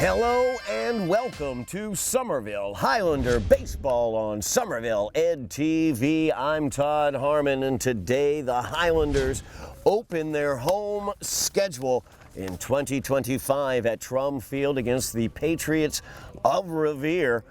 Hello and welcome to Somerville Highlander Baseball on Somerville Ed TV. I'm Todd Harmon, and today the Highlanders open their home schedule in 2025 at Trum Field against the Patriots of Revere.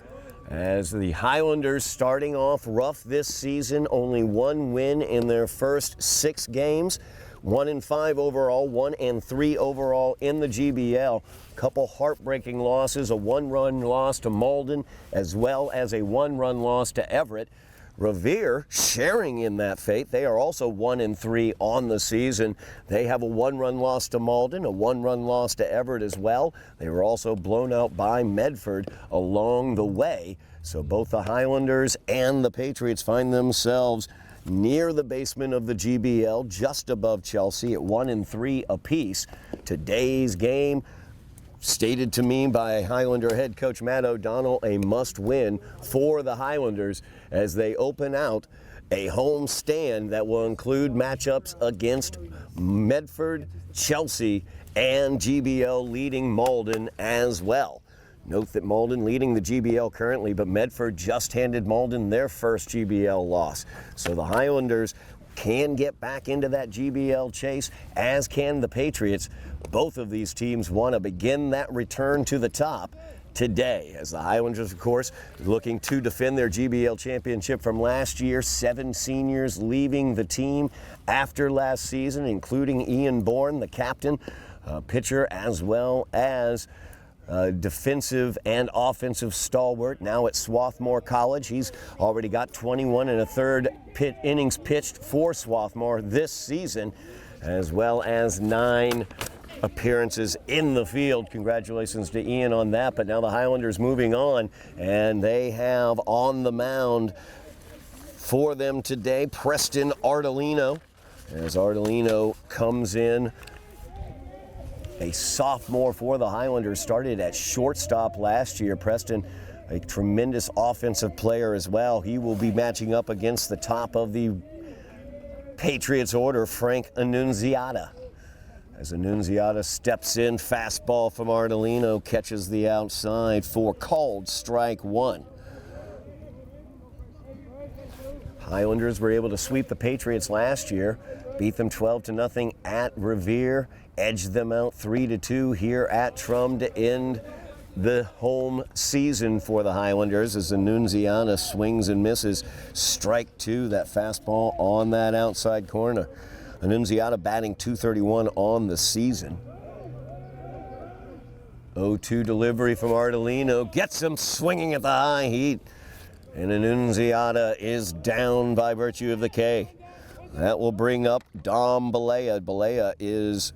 As the Highlanders starting off rough this season, only one win in their first 6 games. 1-5 overall, 1-3 overall in the GBL. Couple heartbreaking losses, a 1-run loss to Malden, as well as a 1-run loss to Everett. Revere sharing in that fate. They are also 1-3 on the season. They have a 1-run loss to Malden, a 1-run loss to Everett as well. They were also blown out by Medford along the way. So both the Highlanders and the Patriots find themselves near the basement of the GBL, just above Chelsea at 1-3 apiece. Today's game, stated to me by Highlander head coach Matt O'Donnell, a must-win for the Highlanders as they open out a home stand that will include matchups against Medford, Chelsea, and GBL leading Malden as well. Note that Malden leading the GBL currently, but Medford just handed Malden their first GBL loss. So the Highlanders can get back into that GBL chase, as can the Patriots. Both of these teams want to begin that return to the top today, as the Highlanders, of course, looking to defend their GBL championship from last year. 7 seniors leaving the team after last season, including Ian Bourne, the captain, pitcher, as well as defensive and offensive stalwart now at Swarthmore College. He's already got 21 1/3 innings pitched for Swarthmore this season, as well as 9 appearances in the field. Congratulations to Ian on that. But now the Highlanders moving on, and they have on the mound for them today Preston Ardolino, as Ardolino comes in, a sophomore for the Highlanders, started at shortstop last year. Preston, a tremendous offensive player as well. He will be matching up against the top of the Patriots order, Frank Annunziata. As Annunziata steps in, fastball from Ardolino, catches the outside for called strike 1. Highlanders were able to sweep the Patriots last year, beat them 12-0 at Revere, edged them out 3-2 here at Trum to end the home season for the Highlanders as Annunziata swings and misses. Strike 2, that fastball on that outside corner. Annunziata batting .231 on the season. 0-2 delivery from Ardolino, gets him swinging at the high heat. And Annunziata is down by virtue of the K. That will bring up Dom Balea. Balea is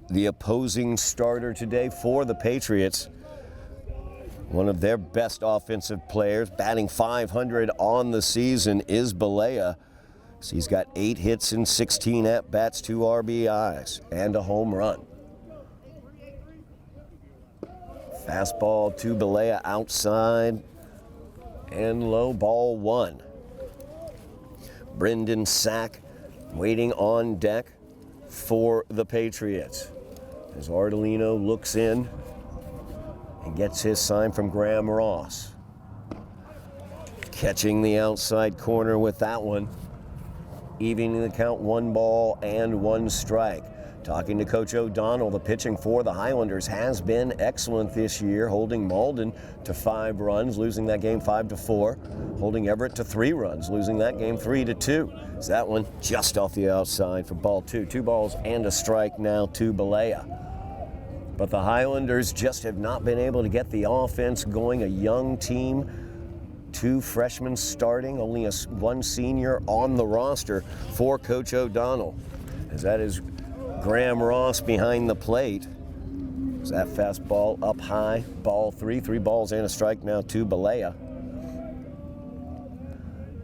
the opposing starter today for the Patriots. One of their best offensive players, batting .500 on the season, is Balea. So he's got 8 hits and 16 at-bats, 2 RBIs, and a home run. Fastball to Balea outside and low, ball 1. Brendan Sack waiting on deck for the Patriots as Ardolino looks in and gets his sign from Graham Ross. Catching the outside corner with that one, evening the count, 1 ball and 1 strike. Talking to Coach O'Donnell, the pitching for the Highlanders has been excellent this year, holding Malden to 5 runs, losing that game 5-4, holding Everett to 3 runs, losing that game 3-2. So that one just off the outside for ball 2. 2 balls and a strike now to Balea. But the Highlanders just have not been able to get the offense going. A young team, 2 freshmen starting, only 1 senior on the roster for Coach O'Donnell. As that is Graham Ross behind the plate. Is that fastball up high, ball 3. 3 balls and a strike now to Balea.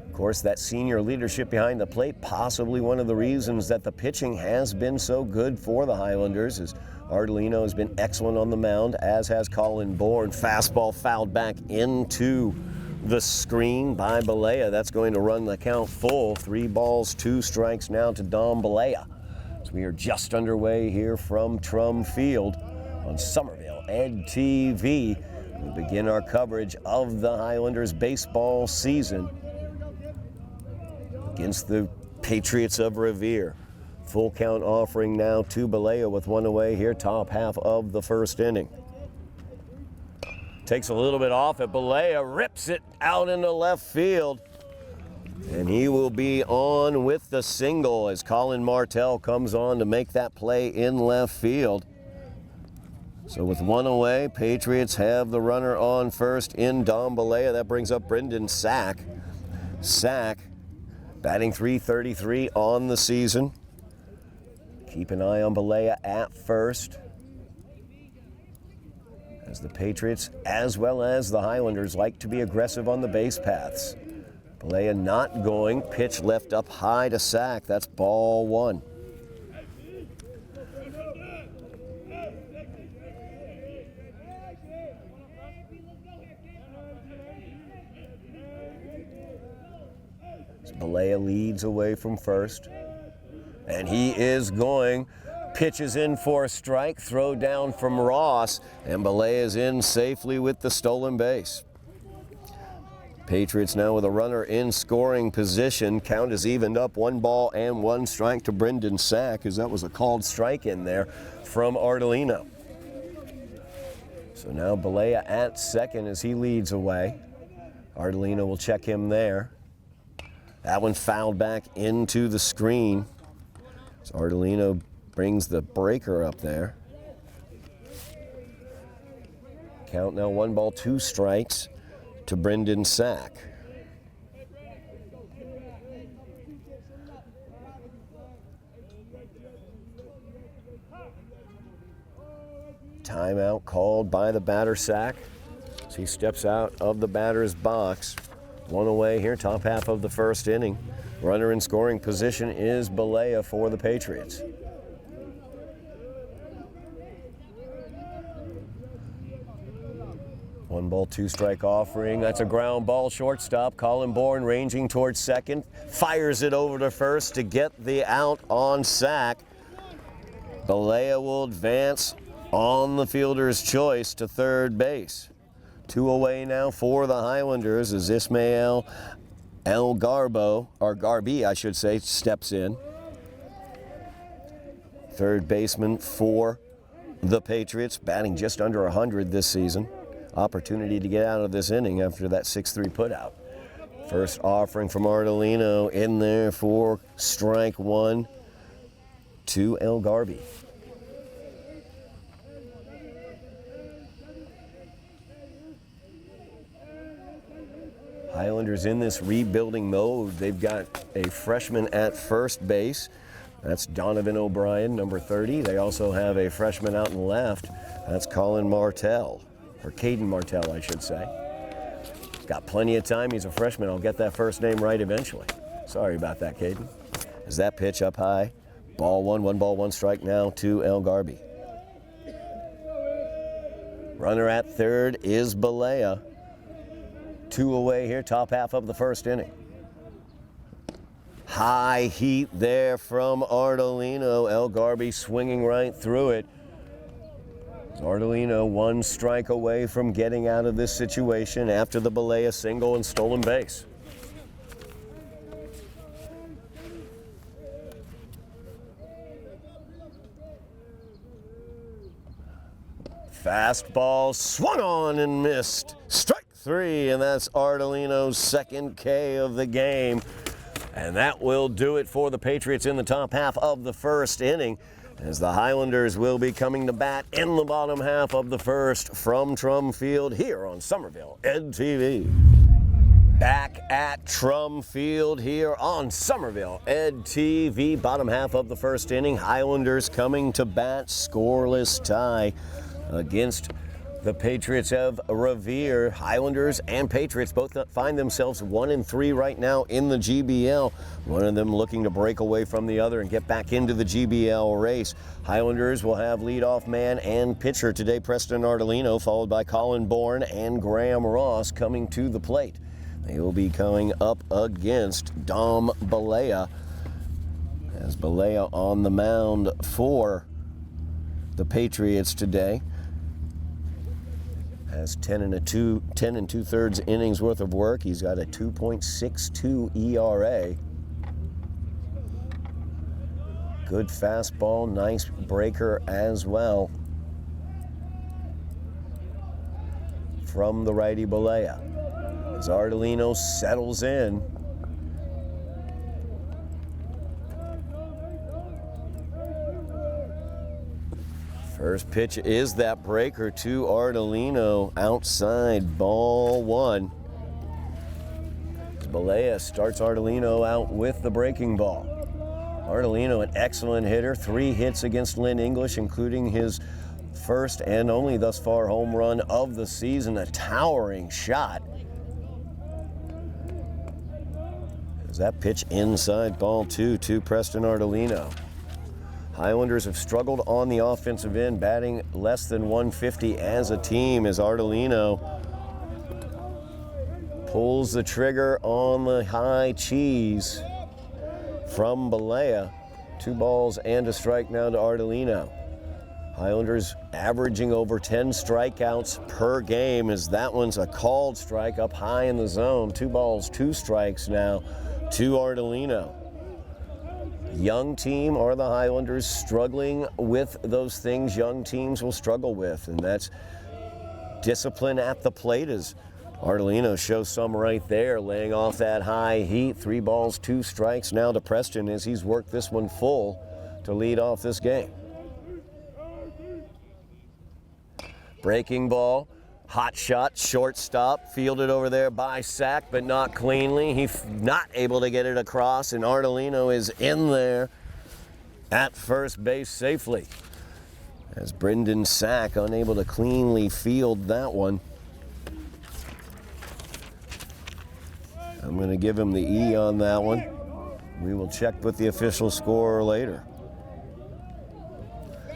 Of course, that senior leadership behind the plate, possibly one of the reasons that the pitching has been so good for the Highlanders, as Ardolino has been excellent on the mound, as has Colin Bourne. Fastball fouled back into the screen by Balea. That's going to run the count full. 3 balls, 2 strikes now to Dom Balea. We are just underway here from Trum Field on Somerville Ed TV. We begin our coverage of the Highlanders baseball season against the Patriots of Revere. Full count offering now to Balea with one away here, top half of the first inning. Takes a little bit off at Balea, rips it out into left field. And he will be on with the single as Colin Martell comes on to make that play in left field. So with one away, Patriots have the runner on first in Dom Balea. That brings up Brendan Sack. Sack batting .333 on the season. Keep an eye on Balea at first, as the Patriots, as well as the Highlanders, like to be aggressive on the base paths. Balea not going, pitch left up high to Sack. That's ball one. Balea leads away from first, and he is going. Pitches in for a strike, throw down from Ross, and Balea is in safely with the stolen base. Patriots now with a runner in scoring position. Count is evened up, 1 ball and 1 strike to Brendan Sack, as that was a called strike in there from Ardolino. So now Balea at second as he leads away. Ardolino will check him there. That one fouled back into the screen. So Ardolino brings the breaker up there. Count now 1 ball, 2 strikes to Brendan Sack. Timeout called by the batter, Sack, as he steps out of the batter's box. 1 away here, top half of the first inning. Runner in scoring position is Balea for the Patriots. One ball, 2 strike offering. That's a ground ball, shortstop. Colin Bourne ranging towards second. Fires it over to first to get the out on Sack. Balea will advance on the fielder's choice to third base. 2 away now for the Highlanders as Ismael El Garbo, or Garbi, I should say, steps in. Third baseman for the Patriots, batting just under 100 this season. Opportunity to get out of this inning after that 6-3 putout. First offering from Ardolino in there for strike 1 to El Garbi. Highlanders in this rebuilding mode. They've got a freshman at first base. That's Donovan O'Brien, number 30. They also have a freshman out in left. That's Colin Martell, or Caden Martell, I should say. He's got plenty of time. He's a freshman. I'll get that first name right eventually. Sorry about that, Caden. As that pitch up high, ball 1, 1 ball, 1 strike now to El Garbi. Runner at third is Balea. 2 away here, top half of the first inning. High heat there from Ardolino. El Garbi swinging right through it. Ardolino 1 strike away from getting out of this situation after the Balea single and stolen base. Fastball swung on and missed. Strike 3, and that's Ardolino's second K of the game. And that will do it for the Patriots in the top half of the first inning, as the Highlanders will be coming to bat in the bottom half of the first from Trum Field here on Somerville Ed TV. Back at Trum Field here on Somerville Ed TV. Bottom half of the first inning. Highlanders coming to bat, scoreless tie against the Patriots of Revere. Highlanders and Patriots both find themselves 1-3 right now in the GBL. One of them looking to break away from the other and get back into the GBL race. Highlanders will have leadoff man and pitcher today, Preston Ardolino, followed by Colin Bourne and Graham Ross coming to the plate. They will be coming up against Dom Balea, as Balea on the mound for the Patriots today. Has 10 and 2/3 innings worth of work. He's got a 2.62 ERA. Good fastball, nice breaker as well from the righty Balea. As Ardolino settles in. First pitch is that breaker to Ardolino, outside, ball one. Balea starts Ardolino out with the breaking ball. Ardolino, an excellent hitter, 3 hits against Lynn English, including his first and only thus far home run of the season, a towering shot. As that pitch inside, ball two to Preston Ardolino. Highlanders have struggled on the offensive end, batting less than 150 as a team, as Ardolino pulls the trigger on the high cheese from Balea. 2 balls and a strike now to Ardolino. Highlanders averaging over 10 strikeouts per game, as that one's a called strike up high in the zone. 2 balls, 2 strikes now to Ardolino. Young team are the Highlanders, struggling with those things young teams will struggle with, and that's discipline at the plate, as Ardolino shows some right there, laying off that high heat. 3 balls, 2 strikes now to Preston, as he's worked this one full to lead off this game. Breaking ball, hot shot, shortstop, fielded over there by Sack, but not cleanly. He's not able to get it across, and Ardolino is in there at first base safely, as Brendan Sack unable to cleanly field that one. I'm going to give him the E on that one. We will check with the official scorer later.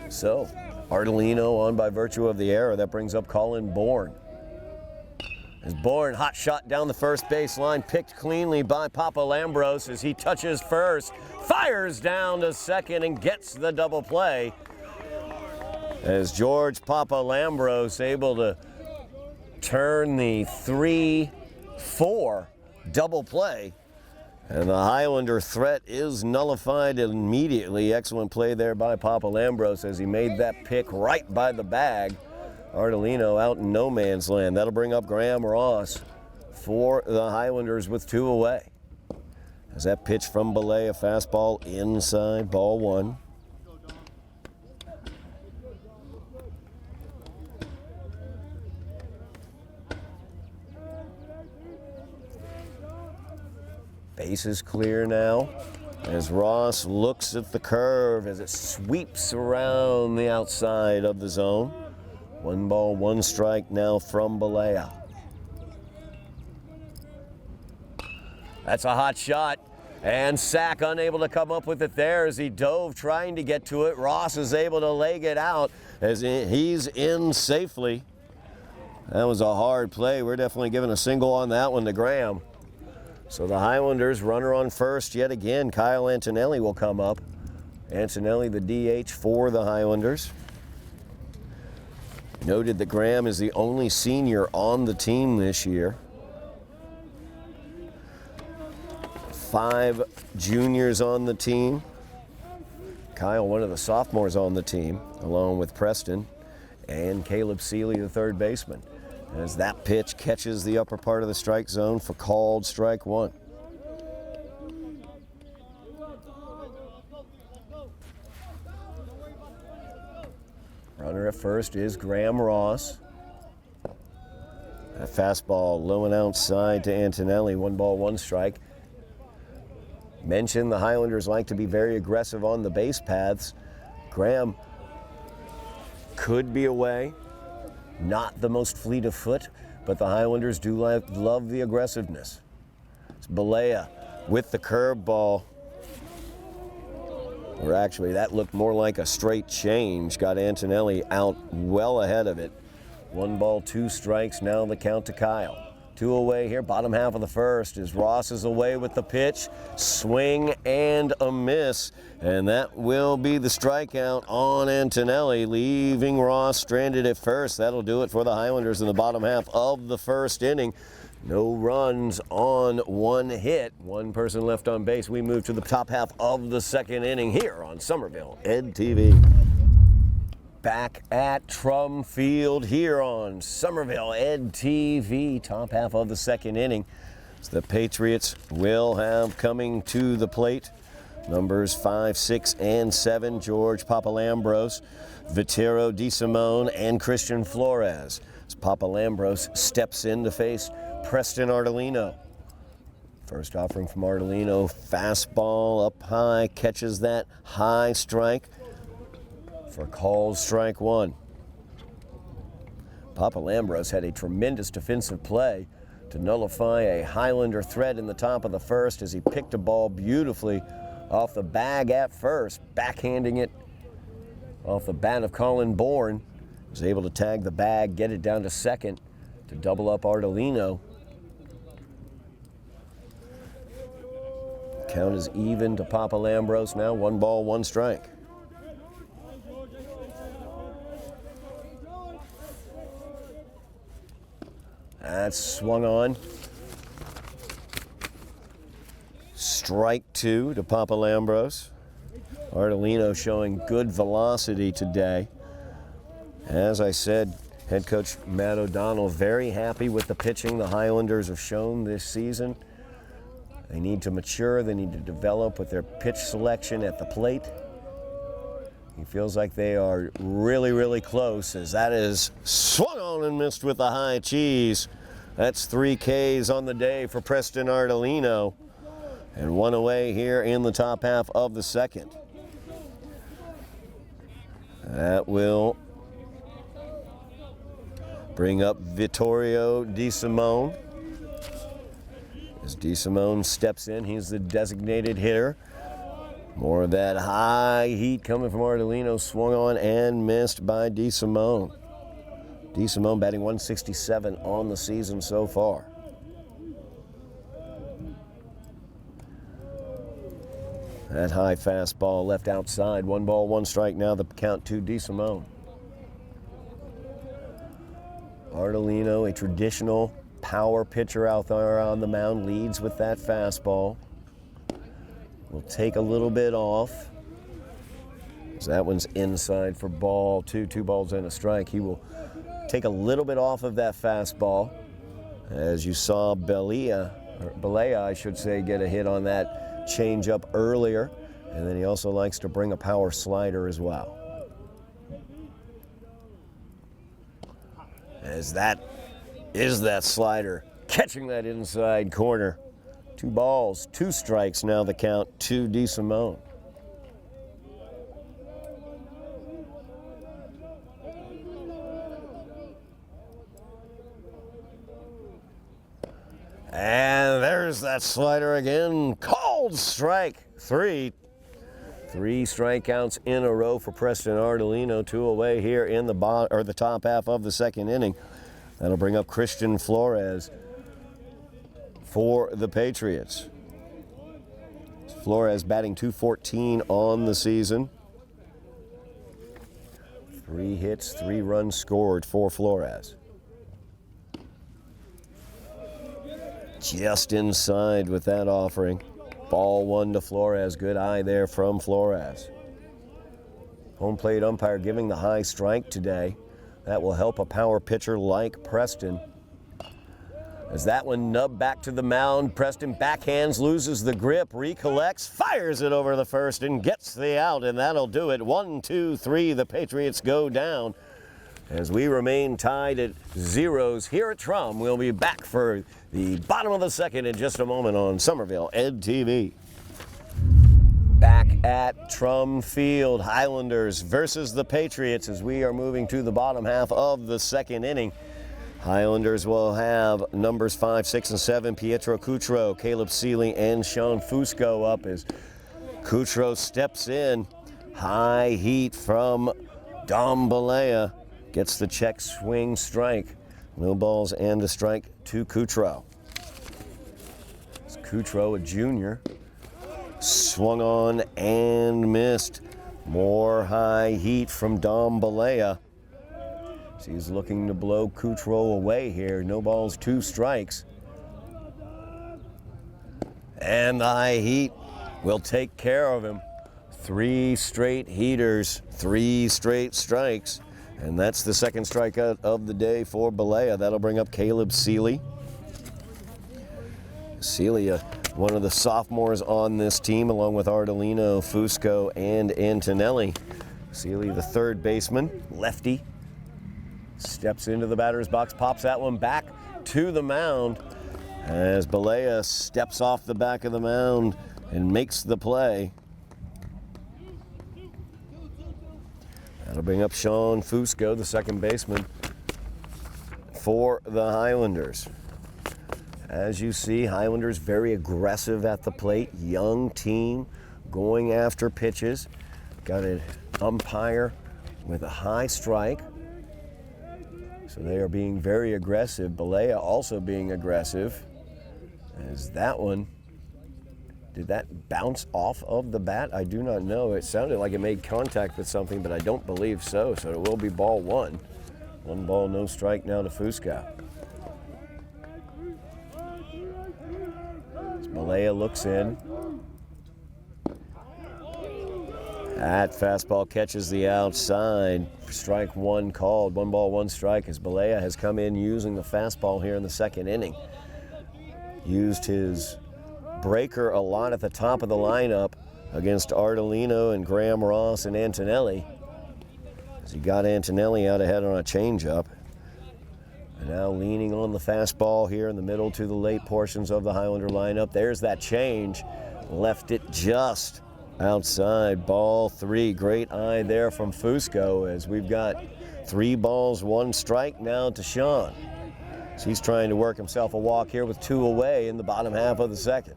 So, Ardolino on by virtue of the error. That brings up Colin Bourne. As Bourne, hot shot down the first base line, picked cleanly by Papa Lambros as he touches first, fires down to second and gets the double play. As George Papa Lambros able to turn the 3-4 double play, and the Highlander threat is nullified immediately. Excellent play there by Papa Lambros as he made that pick right by the bag. Ardolino out in no man's land. That'll bring up Graham Ross for the Highlanders with 2 away. As that pitch from Balea, fastball inside, ball 1. Base is clear now as Ross looks at the curve as it sweeps around the outside of the zone. 1 ball, 1 strike now from Balea. That's a hot shot, and Sack unable to come up with it there as he dove trying to get to it. Ross is able to leg it out as he's in safely. That was a hard play. We're definitely giving a single on that one to Graham. So the Highlanders, runner on first yet again. Kyle Antonelli will come up. Antonelli, the DH for the Highlanders. Noted that Graham is the only senior on the team this year. 5 juniors on the team. Kyle, one of the sophomores on the team, along with Preston and Caleb Seeley, the third baseman. As that pitch catches the upper part of the strike zone for called strike 1. Runner at first is Graham Ross. That fastball low and outside to Antonelli. 1 ball, 1 strike. Mentioned the Highlanders like to be very aggressive on the base paths. Graham could be away. Not the most fleet of foot, but the Highlanders do love the aggressiveness. It's Balea with the curveball. Or actually, that looked more like a straight change. Got Antonelli out well ahead of it. 1 ball, 2 strikes. Now the count to Kyle. Two away here, bottom half of the first, as Ross is away with the pitch. Swing and a miss, and that will be the strikeout on Antonelli, leaving Ross stranded at first. That'll do it for the Highlanders in the bottom half of the first inning. No runs on one hit. One person left on base. We move to the top half of the second inning here on Somerville Ed TV. Back at Trum Field here on Somerville Ed TV. Top half of the second inning. So the Patriots will have coming to the plate numbers 5, 6, and 7. George Papalambros, Vitero DeSimone, and Christian Flores. As Papalambros steps in to face Preston Ardolino. First offering from Ardolino, fastball up high, catches that high strike for called strike one. Papalambros had a tremendous defensive play to nullify a Highlander threat in the top of the first as he picked a ball beautifully off the bag at first, backhanding it off the bat of Colin Bourne. Was able to tag the bag, get it down to second to double up Ardolino. Count is even to Papalambros now, 1 ball, 1 strike. That's swung on. Strike 2 to Papalambros. Ardolino showing good velocity today. As I said, head coach Matt O'Donnell very happy with the pitching the Highlanders have shown this season. They need to mature, they need to develop with their pitch selection at the plate. He feels like they are really, really close, as that is swung on and missed with the high cheese. That's 3 Ks on the day for Preston Ardolino, and 1 away here in the top half of the second. That will bring up Vittorio DeSimone. As DeSimone steps in, he's the designated hitter. More of that high heat coming from Ardolino, swung on and missed by DeSimone. DeSimone batting 167 on the season so far. That high fastball left outside. 1 ball, 1 strike now, the count to DeSimone. Ardolino, a traditional power pitcher out there on the mound, leads with that fastball. Will take a little bit off. So that one's inside for ball 2, 2 balls and a strike. He will take a little bit off of that fastball. As you saw Balea, I should say, get a hit on that changeup earlier. And then he also likes to bring a power slider as well. As that is that slider, catching that inside corner. 2 balls, 2 strikes now the count to DeSimone. And there's that slider again, called strike 3. 3 strikeouts in a row for Preston Ardolino, 2 away here in the top half of the second inning. That'll bring up Christian Flores for the Patriots. Flores batting .214 on the season. 3 hits, 3 runs scored for Flores. Just inside with that offering. Ball 1 to Flores. Good eye there from Flores. Home plate umpire giving the high strike today. That will help a power pitcher like Preston. As that one nubbed back to the mound, Preston backhands, loses the grip, recollects, fires it over the first and gets the out, and that'll do it. 1, 2, 3, the Patriots go down. As we remain tied at 0s here at Trum, we'll be back for the bottom of the second in just a moment on Somerville Ed TV. Back at Trum Field, Highlanders versus the Patriots as we are moving to the bottom half of the second inning. Highlanders will have numbers 5, 6, and 7, Pietro Cutro, Caleb Seeley, and Sean Fusco up as Cutro steps in. High heat from Dom Balea. Gets the check swing strike. No balls and a strike to Kutro. It's Kutro, a junior. Swung on and missed. More high heat from Dom Balea. He's looking to blow Kutro away here. No balls, 2 strikes. And the high heat will take care of him. 3 straight heaters, 3 straight strikes. And that's the second strikeout of the day for Balea. That'll bring up Caleb Seeley. Seeley, one of the sophomores on this team, along with Ardolino, Fusco, and Antonelli. Seeley, the third baseman, lefty. Steps into the batter's box, pops that one back to the mound as Balea steps off the back of the mound and makes the play. That'll bring up Sean Fusco, the second baseman for the Highlanders. As you see, Highlanders very aggressive at the plate, young team going after pitches. Got an umpire with a high strike. So they are being very aggressive. Balea also being aggressive. As that one, did that bounce off of the bat? I do not know. It sounded like it made contact with something, but I don't believe so. So it will be ball 1. 1 ball, no strike now to Fusco. As Balea looks in. That fastball catches the outside. Strike 1 called. 1 ball, 1 strike as Balea has come in using the fastball here in the second inning. Used his breaker a lot at the top of the lineup against Ardolino and Graham Ross and Antonelli. As he got Antonelli out ahead on a changeup. And now leaning on the fastball here in the middle to the late portions of the Highlander lineup. There's that change. Left it just outside. Ball 3. Great eye there from Fusco as we've got 3 balls, 1 strike now to Sean. So he's trying to work himself a walk here with 2 away in the bottom half of the second.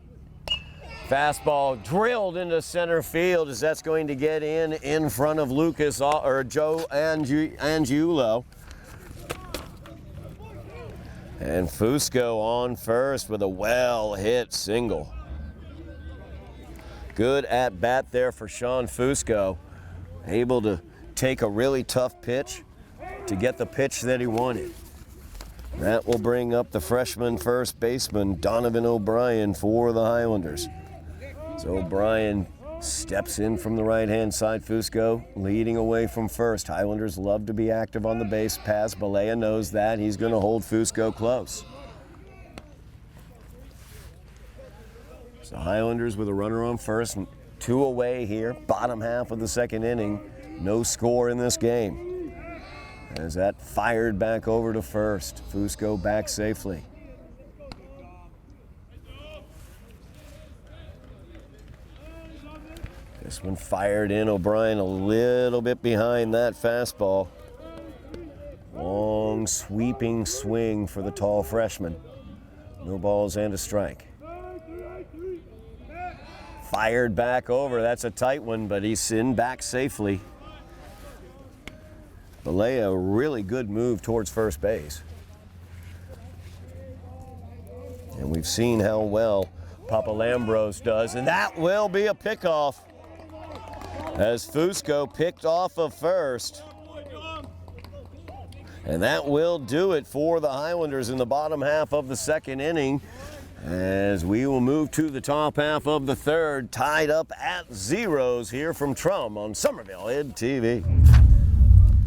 Fastball drilled into center field as that's going to get in front of Lucas or Joe Angiulo. And Fusco on first with a well-hit single. Good at bat there for Sean Fusco. Able to take a really tough pitch to get the pitch that he wanted. That will bring up the freshman first baseman, Donovan O'Brien, for the Highlanders. So O'Brien steps in from the right-hand side. Fusco leading away from first. Highlanders love to be active on the base paths. Balea knows that. He's going to hold Fusco close. So Highlanders with a runner on first, 2 away here, bottom half of the second inning. No score in this game. As that fired back over to first. Fusco back safely. This one fired in. O'Brien a little bit behind that fastball. Long sweeping swing for the tall freshman. No balls and a strike. Fired back over. That's a tight one, but he's in back safely. Balea, a really good move towards first base. And we've seen how well Papalambros does, and that will be a pickoff as Fusco picked off of first. And that will do it for the Highlanders in the bottom half of the second inning, as we will move to the top half of the third, tied up at 0s here from Trum on Somerville Ed TV.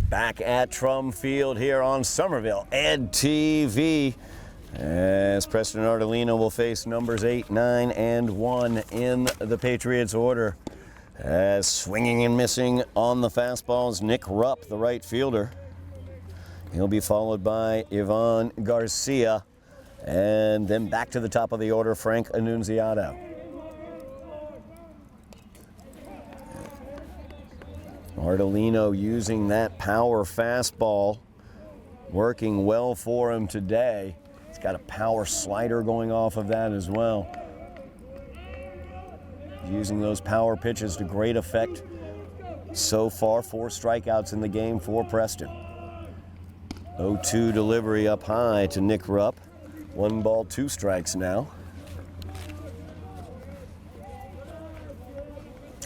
Back at Trum Field here on Somerville Ed TV, as Preston Ardolino will face numbers 8, 9, and 1 in the Patriots order. As swinging and missing on the fastballs, Nick Rupp, the right fielder. He'll be followed by Ivan Garcia, and then back to the top of the order, Frank Annunziato. Ardolino using that power fastball, working well for him today. He's got a power slider going off of that as well. Using those power pitches to great effect so far. 4 strikeouts in the game for Preston. 0-2 delivery up high to Nick Rupp. 1 ball, 2 strikes now.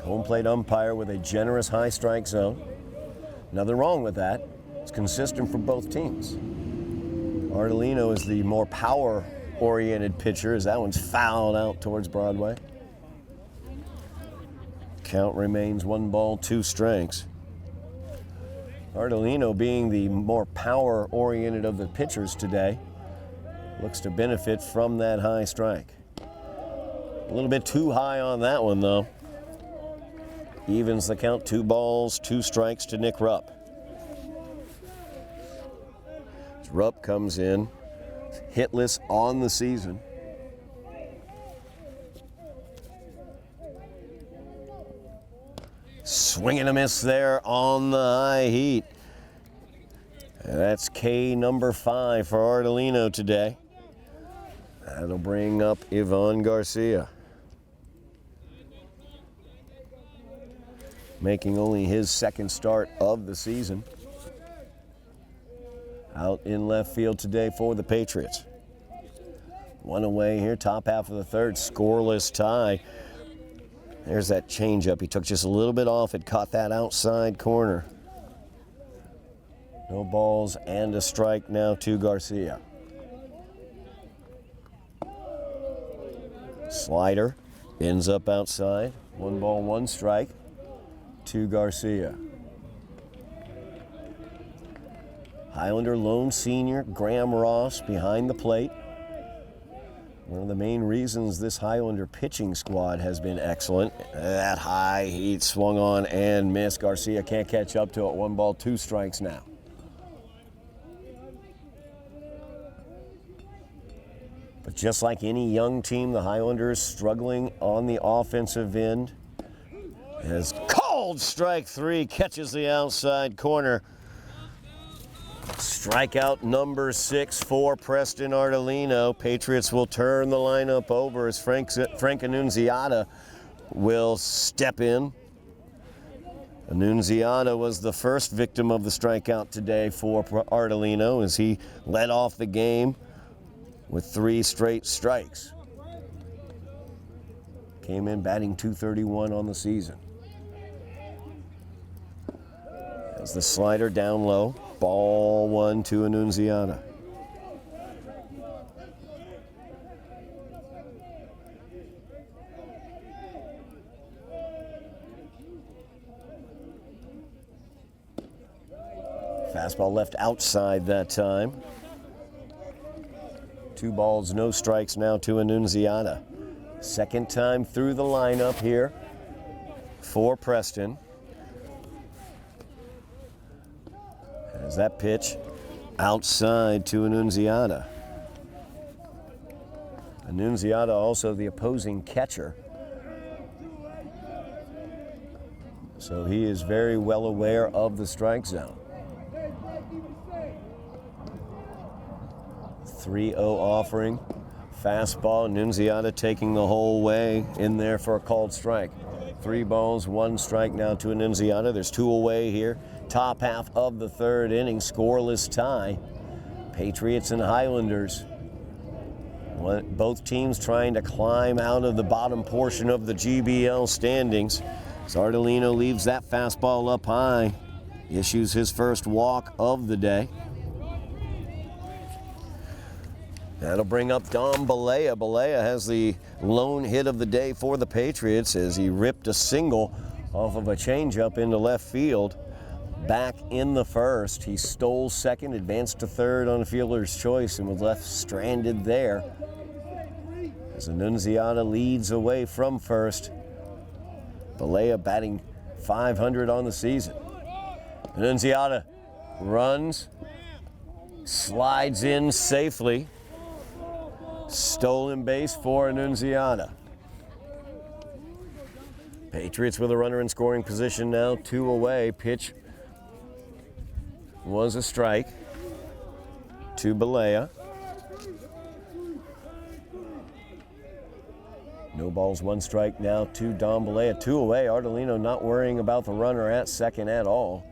Home plate umpire with a generous high strike zone. Nothing wrong with that. It's consistent for both teams. Ardolino is the more power-oriented pitcher as that one's fouled out towards Broadway. Count remains 1 ball, 2 strikes. Ardolino, being the more power-oriented of the pitchers today, looks to benefit from that high strike. A little bit too high on that one, though. Evens the count, 2 balls, 2 strikes to Nick Rupp. As Rupp comes in, hitless on the season. Swing and a miss there on the high heat. And that's K number 5 for Ardolino today. That'll bring up Ivan Garcia. Making only his 2nd start of the season. Out in left field today for the Patriots. 1 away here, top half of the 3rd, scoreless tie. There's that changeup. He took just a little bit off. It caught that outside corner. No balls and a strike now to Garcia. Slider ends up outside. 1 ball, 1 strike to Garcia. Highlander lone senior Graham Ross behind the plate. One of the main reasons this Highlander pitching squad has been excellent. That high heat swung on and missed. Garcia can't catch up to it. 1 ball, 2 strikes now. But just like any young team, the Highlanders struggling on the offensive end. As called strike 3 catches the outside corner. Strikeout number 6 for Preston Ardolino. Patriots will turn the lineup over as Frank Annunziata will step in. Annunziata was the first victim of the strikeout today for Ardolino as he led off the game with 3 straight strikes. Came in batting .231 on the season. As the slider down low, ball 1 to Annunziata. Fastball left outside that time. 2 balls, no strikes now to Annunziata. 2nd time through the lineup here for Preston. As that pitch outside to Annunziata. Annunziata also the opposing catcher. So he is very well aware of the strike zone. 3-0 offering. Fastball, Annunziata taking the whole way in there for a called strike. 3 balls, 1 strike now to Annunziata. There's 2 away here. Top half of the 3rd inning, scoreless tie. Patriots and Highlanders. Both teams trying to climb out of the bottom portion of the GBL standings. Ardolino leaves that fastball up high. Issues his first walk of the day. That'll bring up Dom Balea. Balea has the lone hit of the day for the Patriots as he ripped a single off of a changeup into left field. Back in the 1st, he stole 2nd, advanced to 3rd on fielder's choice, and was left stranded there. As Annunziata leads away from 1st, Balea batting .500 on the season. Annunziata runs, slides in safely. Stolen base for Annunziata. Patriots with a runner in scoring position now, 2 away. Pitch was a strike to Balea. No balls, 1 strike now to Dom Balea. 2 away. Ardolino not worrying about the runner at 2nd at all.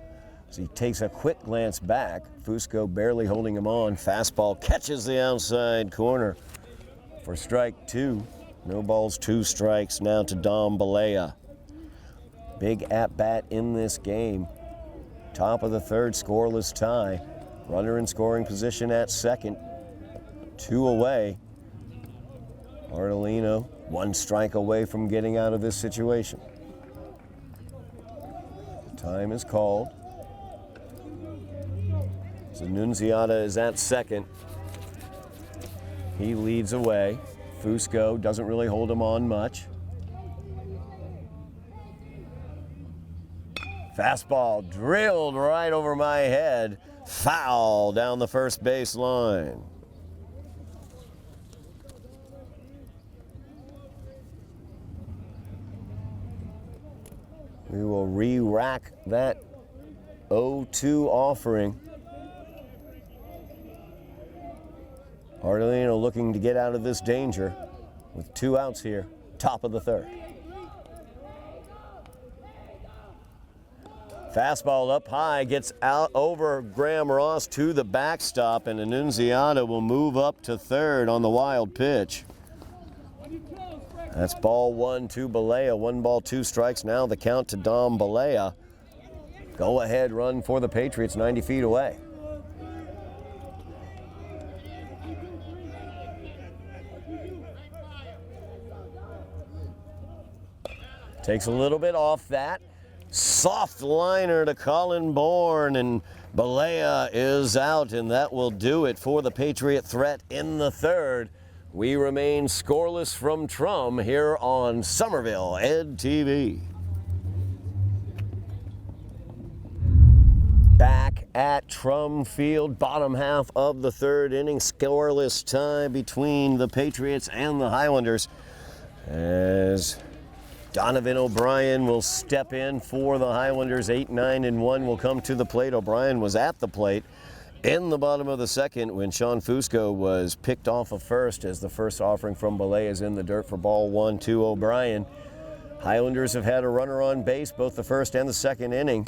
As he takes a quick glance back, Fusco barely holding him on. Fastball catches the outside corner for strike 2. No balls, 2 strikes now to Dom Balea. Big at-bat in this game. Top of the 3rd, scoreless tie. Runner in scoring position at second. 2 away. Ardolino, 1 strike away from getting out of this situation. Time is called. Nunziata is at second. He leads away. Fusco doesn't really hold him on much. Fastball drilled right over my head. Foul down the first base line. We will re-rack that 0-2 offering. Ardolino looking to get out of this danger with 2 outs here, top of the 3rd. Fastball up high, gets out over Graham Ross to the backstop, and Annunziata will move up to 3rd on the wild pitch. That's ball 1 to Balea. 1 ball, 2 strikes. Now the count to Dom Balea. Go ahead run for the Patriots 90 feet away. Takes a little bit off that. Soft liner to Colin Bourne, and Balea is out, and that will do it for the Patriot threat in the 3rd. We remain scoreless from Trum here on Somerville Ed TV. Back at Trum Field, bottom half of the 3rd inning, scoreless tie between the Patriots and the Highlanders, as Donovan O'Brien will step in for the Highlanders. 8-9-1 will come to the plate. O'Brien was at the plate in the bottom of the 2nd when Sean Fusco was picked off of first, as the first offering from Balea is in the dirt for ball 1 to O'Brien. Highlanders have had a runner on base both the 1st and the 2nd inning,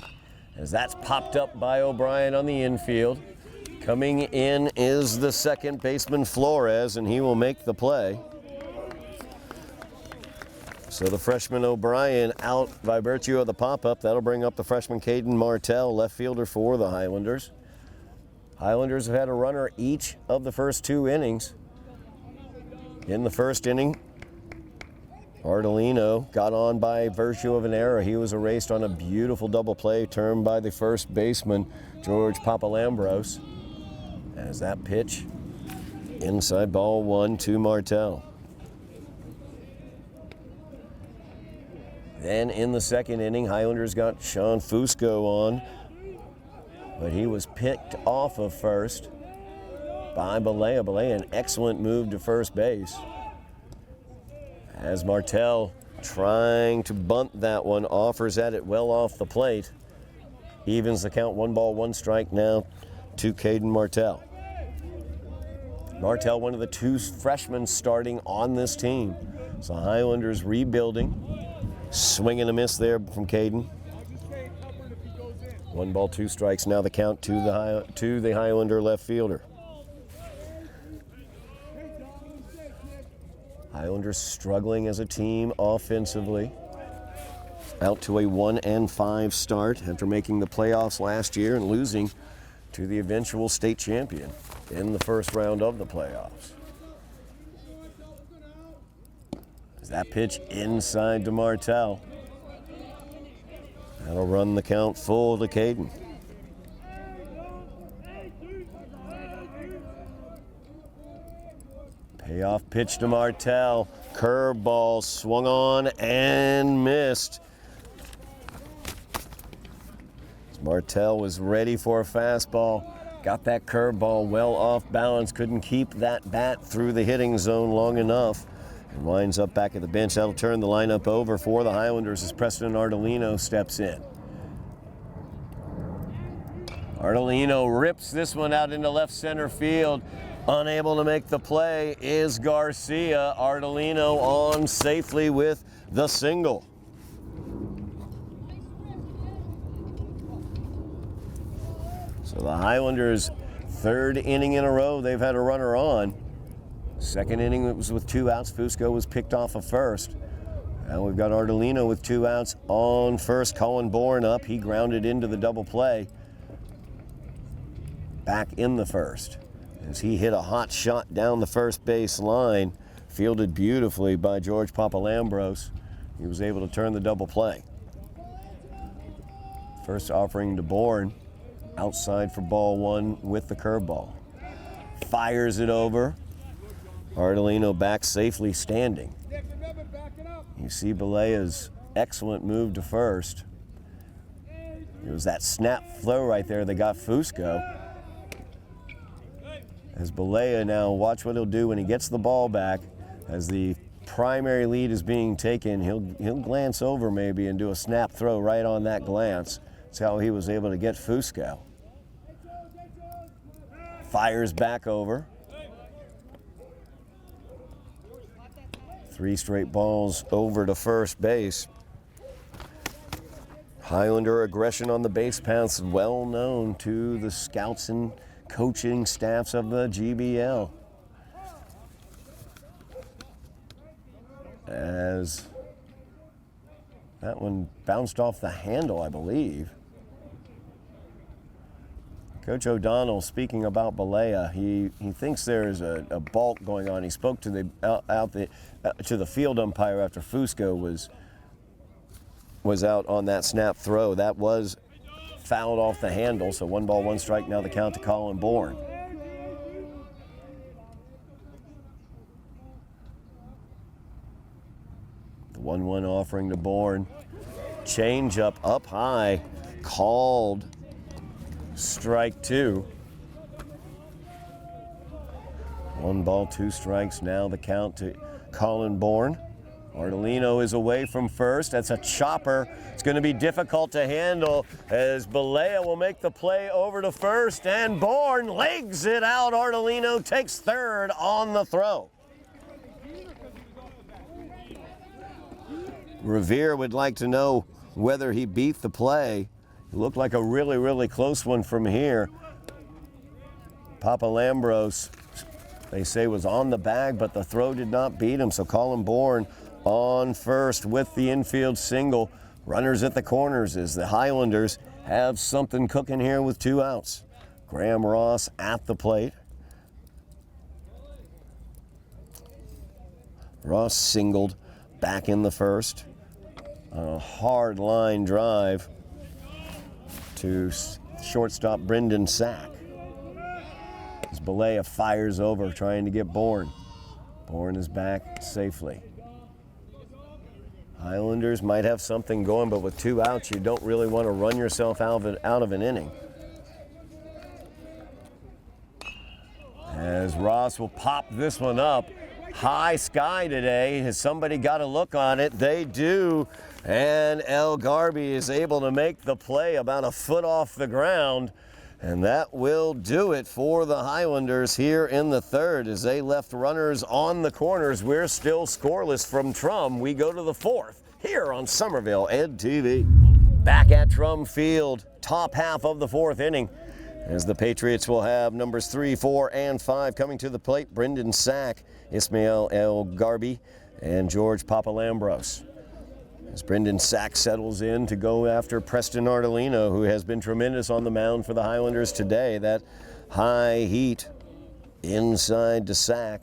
as that's popped up by O'Brien on the infield. Coming in is the 2nd baseman Flores, and he will make the play. So the freshman O'Brien out by virtue of the pop-up. That'll bring up the freshman Caden Martell, left fielder for the Highlanders. Highlanders have had a runner each of the first 2 innings. In the 1st inning, Ardolino got on by virtue of an error. He was erased on a beautiful double play turned by the first baseman, George Papalambros. As that pitch, inside ball 1 to Martell. Then in the 2nd inning, Highlanders got Sean Fusco on, but he was picked off of first by Balea. Balea, an excellent move to first base. As Martell trying to bunt that one, offers at it well off the plate. Evens the count, 1 ball, 1 strike now to Caden Martell. Martell, one of the 2 freshmen starting on this team. So Highlanders rebuilding. Swing and a miss there from Caden. 1 ball, 2 strikes. Now the count to the Highlander left fielder. Highlanders struggling as a team offensively. Out to a 1-5 start after making the playoffs last year and losing to the eventual state champion in the 1st round of the playoffs. That pitch inside to Martell. That'll run the count full to Caden. Payoff pitch to Martell. Curveball swung on and missed. Martell was ready for a fastball. Got that curveball well off balance. Couldn't keep that bat through the hitting zone long enough. And winds up back at the bench. That'll turn the lineup over for the Highlanders as Preston Ardolino steps in. Ardolino rips this one out into left center field. Unable to make the play is Garcia. Ardolino on safely with the single. So the Highlanders, third inning in a row, they've had a runner on. Second inning it was with 2 outs. Fusco was picked off of first. Now we've got Ardolino with 2 outs on first. Colin Bourne up. He grounded into the double play. Back in the first as he hit a hot shot down the first base line, fielded beautifully by George Papalambros. He was able to turn the double play. First offering to Bourne, outside for ball 1 with the curveball. Fires it over. Ardolino back safely standing. You see Belea's excellent move to first. It was that snap throw right there that got Fusco. As Belea now, watch what he'll do when he gets the ball back. As the primary lead is being taken, he'll glance over maybe and do a snap throw right on that glance. That's how he was able to get Fusco. Fires back over. 3 straight balls over to first base. Highlander aggression on the base paths, well known to the scouts and coaching staffs of the GBL. As that one bounced off the handle, I believe. Coach O'Donnell speaking about Belea, he thinks there's a balk going on. He spoke to the field umpire after Fusco was out on that snap throw. That was fouled off the handle, so 1 ball, 1 strike. Now the count to Colin Bourne. The 1-1 offering to Bourne. Change up high, called strike 2. 1 ball, 2 strikes. Now the count to Colin Bourne. Ardolino is away from first. That's a chopper. It's going to be difficult to handle as Belea will make the play over to first, and Bourne legs it out. Ardolino takes third on the throw. Revere would like to know whether he beat the play. It looked like a really, really close one from here. Papalambros, they say, was on the bag, but the throw did not beat him. So Colin Bourne on first with the infield single. Runners at the corners as the Highlanders have something cooking here with 2 outs. Graham Ross at the plate. Ross singled back in the first. A hard line drive to shortstop Brendan Sack. As Belea fires over trying to get Bourne. Bourne is back safely. Highlanders might have something going, but with 2 outs, you don't really want to run yourself out of an inning. As Ross will pop this one up. High sky today. Has somebody got a look on it? They do. And El Garby is able to make the play about a foot off the ground. And that will do it for the Highlanders here in the third as they left runners on the corners. We're still scoreless from Trum. We go to the 4th here on Somerville Ed TV. Back at Trum Field, top half of the 4th inning, as the Patriots will have numbers 3, 4, and 5 coming to the plate. Brendan Sack, Ismael El Garby, and George Papalambros. As Brendan Sack settles in to go after Preston Ardolino, who has been tremendous on the mound for the Highlanders today. That high heat inside to Sack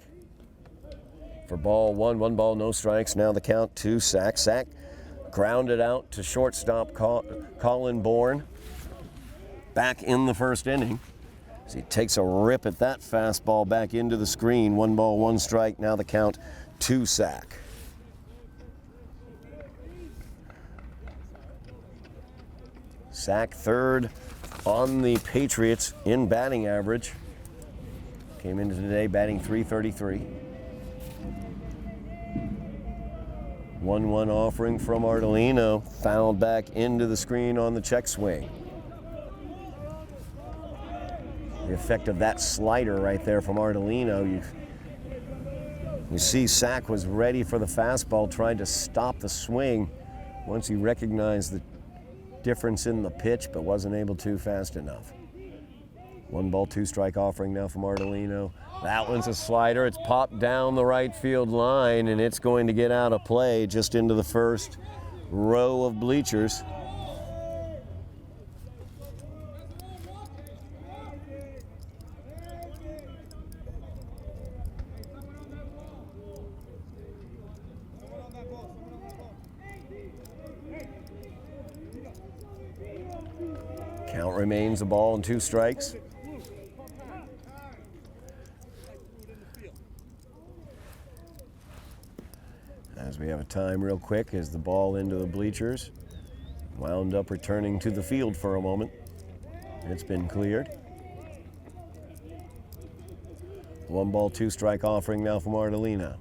for ball 1. 1 ball, no strikes. Now the count to Sack. Sack grounded out to shortstop Colin Bourne. Back in the first inning. As he takes a rip at that fastball back into the screen. 1 ball, 1 strike. Now the count to Sack. Sack third on the Patriots in batting average. Came into today batting .333. 1-1 offering from Ardolino. Fouled back into the screen on the check swing. The effect of that slider right there from Ardolino. You see Sack was ready for the fastball, trying to stop the swing once he recognized the difference in the pitch, but wasn't able to fast enough. 1 ball, 2 strike offering now from Ardolino. That one's a slider. It's popped down the right field line, and it's going to get out of play just into the first row of bleachers. Count remains a ball and 2 strikes. As we have a time real quick as the ball into the bleachers. Wound up returning to the field for a moment. It's been cleared. 1 ball, 2 strike offering now from Ardolino.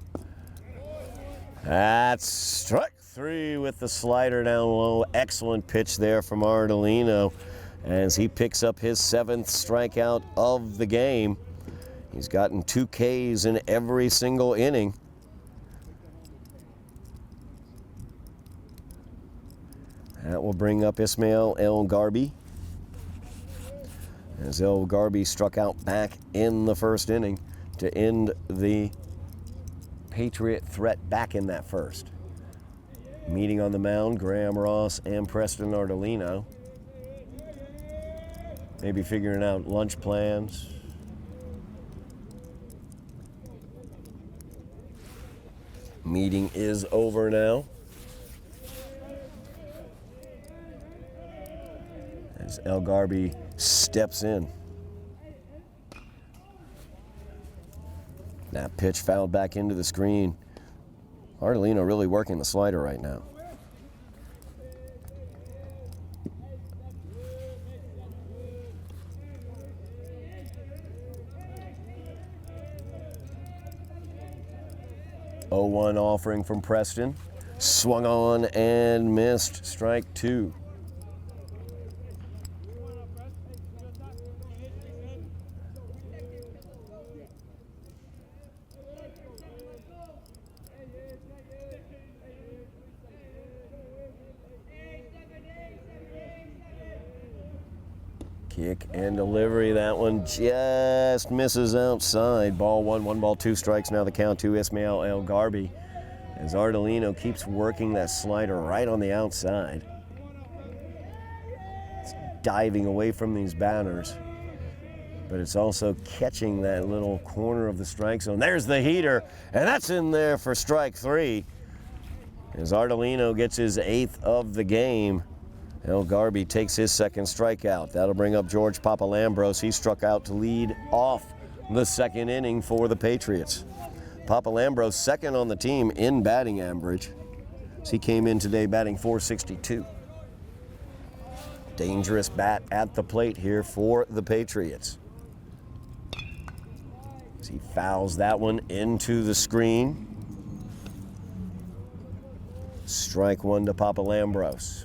That's strike 3 with the slider down low. Excellent pitch there from Ardolino as he picks up his 7th strikeout of the game. He's gotten 2 Ks in every single inning. That will bring up Ismail El Garbi, as El Garbi struck out back in the first inning to end the Patriot threat back in that first. Meeting on the mound, Graham Ross and Preston Ardolino. Maybe figuring out lunch plans. Meeting is over now. As El Garbi steps in. That pitch fouled back into the screen. Ardolino really working the slider right now. Oh, 1 offering from Preston. Swung on and missed. Strike 2. Kick and delivery. That one just misses outside. Ball 1, 1 ball, 2 strikes. Now the count to Ismail El Garbi as Ardolino keeps working that slider right on the outside. It's diving away from these batters, but it's also catching that little corner of the strike zone. There's the heater, and that's in there for strike 3 as Ardolino gets his 8th of the game. El Garbi takes his 2nd strikeout. That'll bring up George Papalambros. He struck out to lead off the 2nd inning for the Patriots. Papalambros 2nd on the team in batting average. He came in today batting .462. Dangerous bat at the plate here for the Patriots. As he fouls that one into the screen. Strike 1 to Papalambros.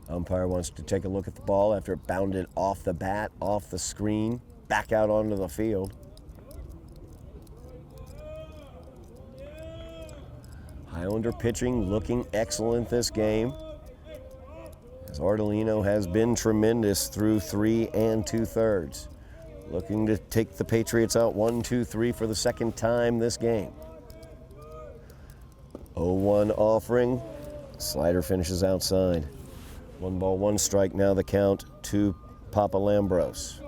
Umpire wants to take a look at the ball after it bounded off the bat, off the screen, back out onto the field. Highlander pitching looking excellent this game, as Ardolino has been tremendous through 3 2/3. Looking to take the Patriots out 1-2-3 for the 2nd time this game. 0-1 offering. Slider finishes outside. 1 ball, 1 strike. Now the count to Papalambros.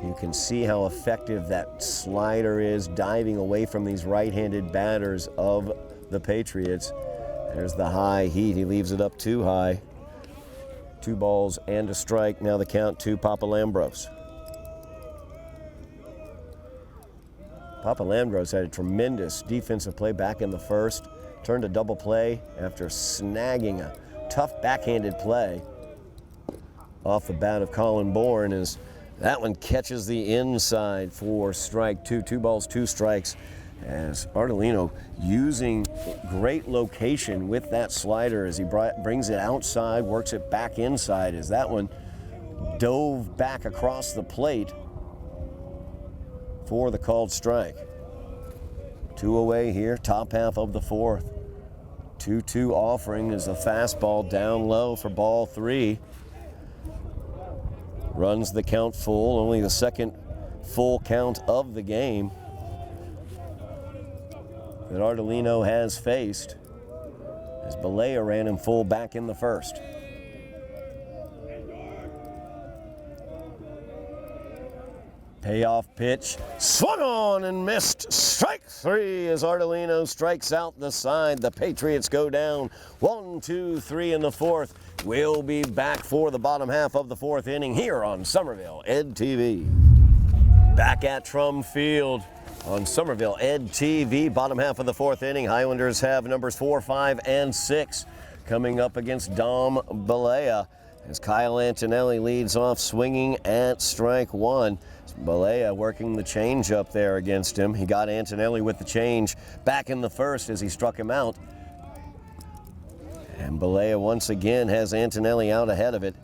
You can see how effective that slider is, diving away from these right-handed batters of the Patriots. There's the high heat. He leaves it up too high. 2 balls and a strike. Now the count to Papalambros. Papalambros had a tremendous defensive play back in the first. Turned a double play after snagging a tough backhanded play off the bat of Colin Bourne, as that one catches the inside for strike 2. 2 balls, 2 strikes, as Ardolino using great location with that slider as he brings it outside, works it back inside, as that one dove back across the plate for the called strike. 2 away here, top half of the 4th. 2-2 offering is a fastball down low for ball 3. Runs the count full, only the second full count of the game that Ardolino has faced, as Balea ran him full back in the first. Payoff pitch, swung on and missed. Strike 3 as Ardolino strikes out the side. The Patriots go down 1-2-3 in the fourth. We'll be back for the bottom half of the fourth inning here on Somerville Ed TV. Back at Trum Field on Somerville Ed TV, bottom half of the fourth inning. Highlanders have numbers 4, 5, and 6 coming up against Dom Balea as Kyle Antonelli leads off swinging at strike 1. Balea working the change up there against him. He got Antonelli with the change back in the first as he struck him out. And Balea once again has Antonelli out ahead of it.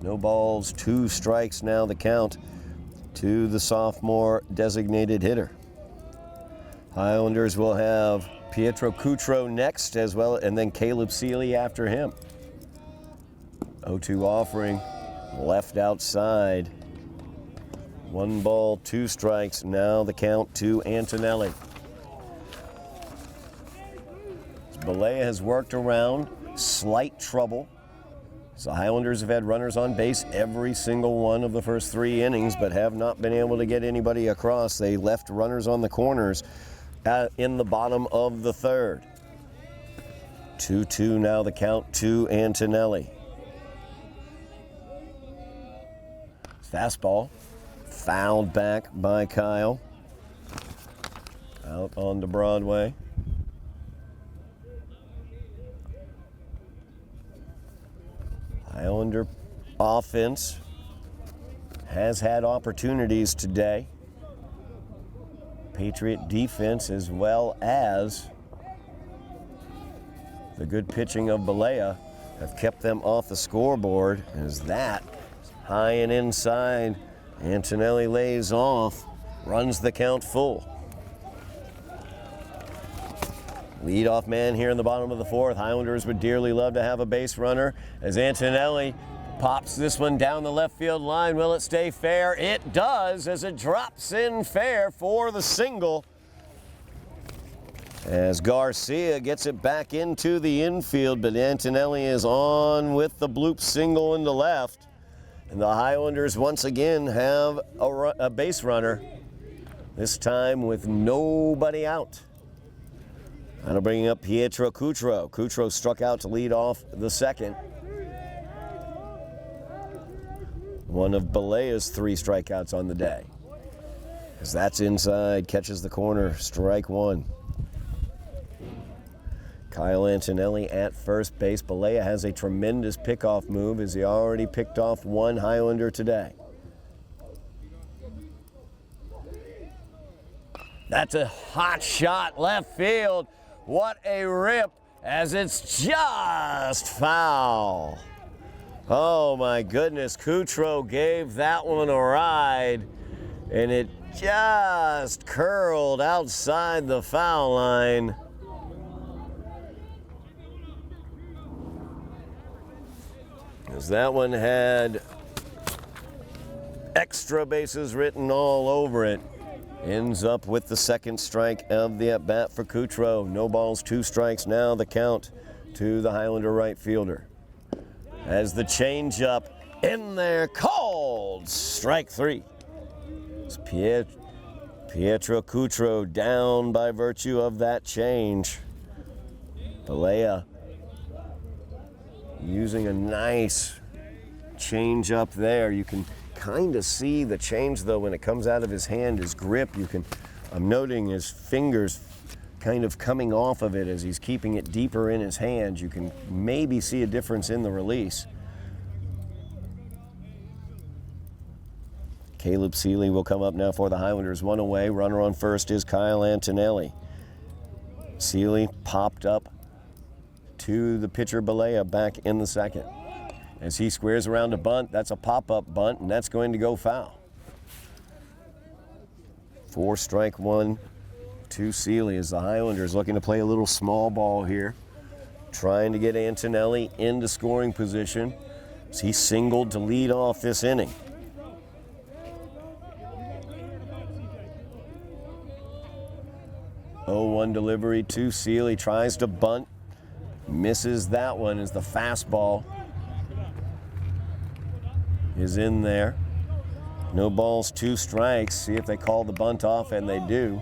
No balls, 2 strikes now the count to the sophomore designated hitter. Highlanders will have Pietro Cutro next as well, and then Caleb Seeley after him. 0-2 offering, left outside. 1 ball, 2 strikes, now the count to Antonelli. Balea has worked around, slight trouble. So Highlanders have had runners on base every single one of the first 3 innings, but have not been able to get anybody across. They left runners on the corners in the bottom of the third. 2-2 now the count to Antonelli. Fastball. Fouled back by Kyle. Out onto Broadway. Highlander offense has had opportunities today. Patriot defense, as well as the good pitching of Balea, have kept them off the scoreboard. As that high and inside, Antonelli lays off, runs the count full. Leadoff man here in the bottom of the fourth. Highlanders would dearly love to have a base runner as Antonelli pops this one down the left field line. Will it stay fair? It does, as it drops in fair for the single. As Garcia gets it back into the infield, but Antonelli is on with the bloop single into left. And the Highlanders once again have a base runner, this time with nobody out. That'll bring up Pietro Cutro. Cutro struck out to lead off the second. One of Balea's 3 strikeouts on the day. As that's inside, catches the corner, strike 1. Kyle Antonelli at first base. Balea has a tremendous pickoff move as he already picked off 1 Highlander today. That's a hot shot left field. What a rip, as it's just foul. Oh my goodness, Cutro gave that one a ride, and it just curled outside the foul line. As that one had extra bases written all over it. Ends up with the second strike of the at-bat for Cutro. No balls, 2 strikes now the count to the Highlander right fielder. As the changeup in there, called strike 3. It's Pietro Cutro down by virtue of that change. Balea using a nice change up there. You can kind of see the change though when it comes out of his hand, his grip. I'm noting his fingers kind of coming off of it as he's keeping it deeper in his hand. You can maybe see a difference in the release. Caleb Seeley will come up now for the Highlanders. 1 away, runner on first is Kyle Antonelli. Seeley popped up to the pitcher Balea back in the second. As he squares around a bunt, that's a pop-up bunt, and that's going to go foul. 4 strike 1 to Seeley as the Highlanders looking to play a little small ball here. trying to get Antonelli into scoring position as he singled to lead off this inning. Oh, 1 delivery to Seeley, tries to bunt, misses that one as the fastball is in there. No balls, 2 strikes. See if they call the bunt off, and they do.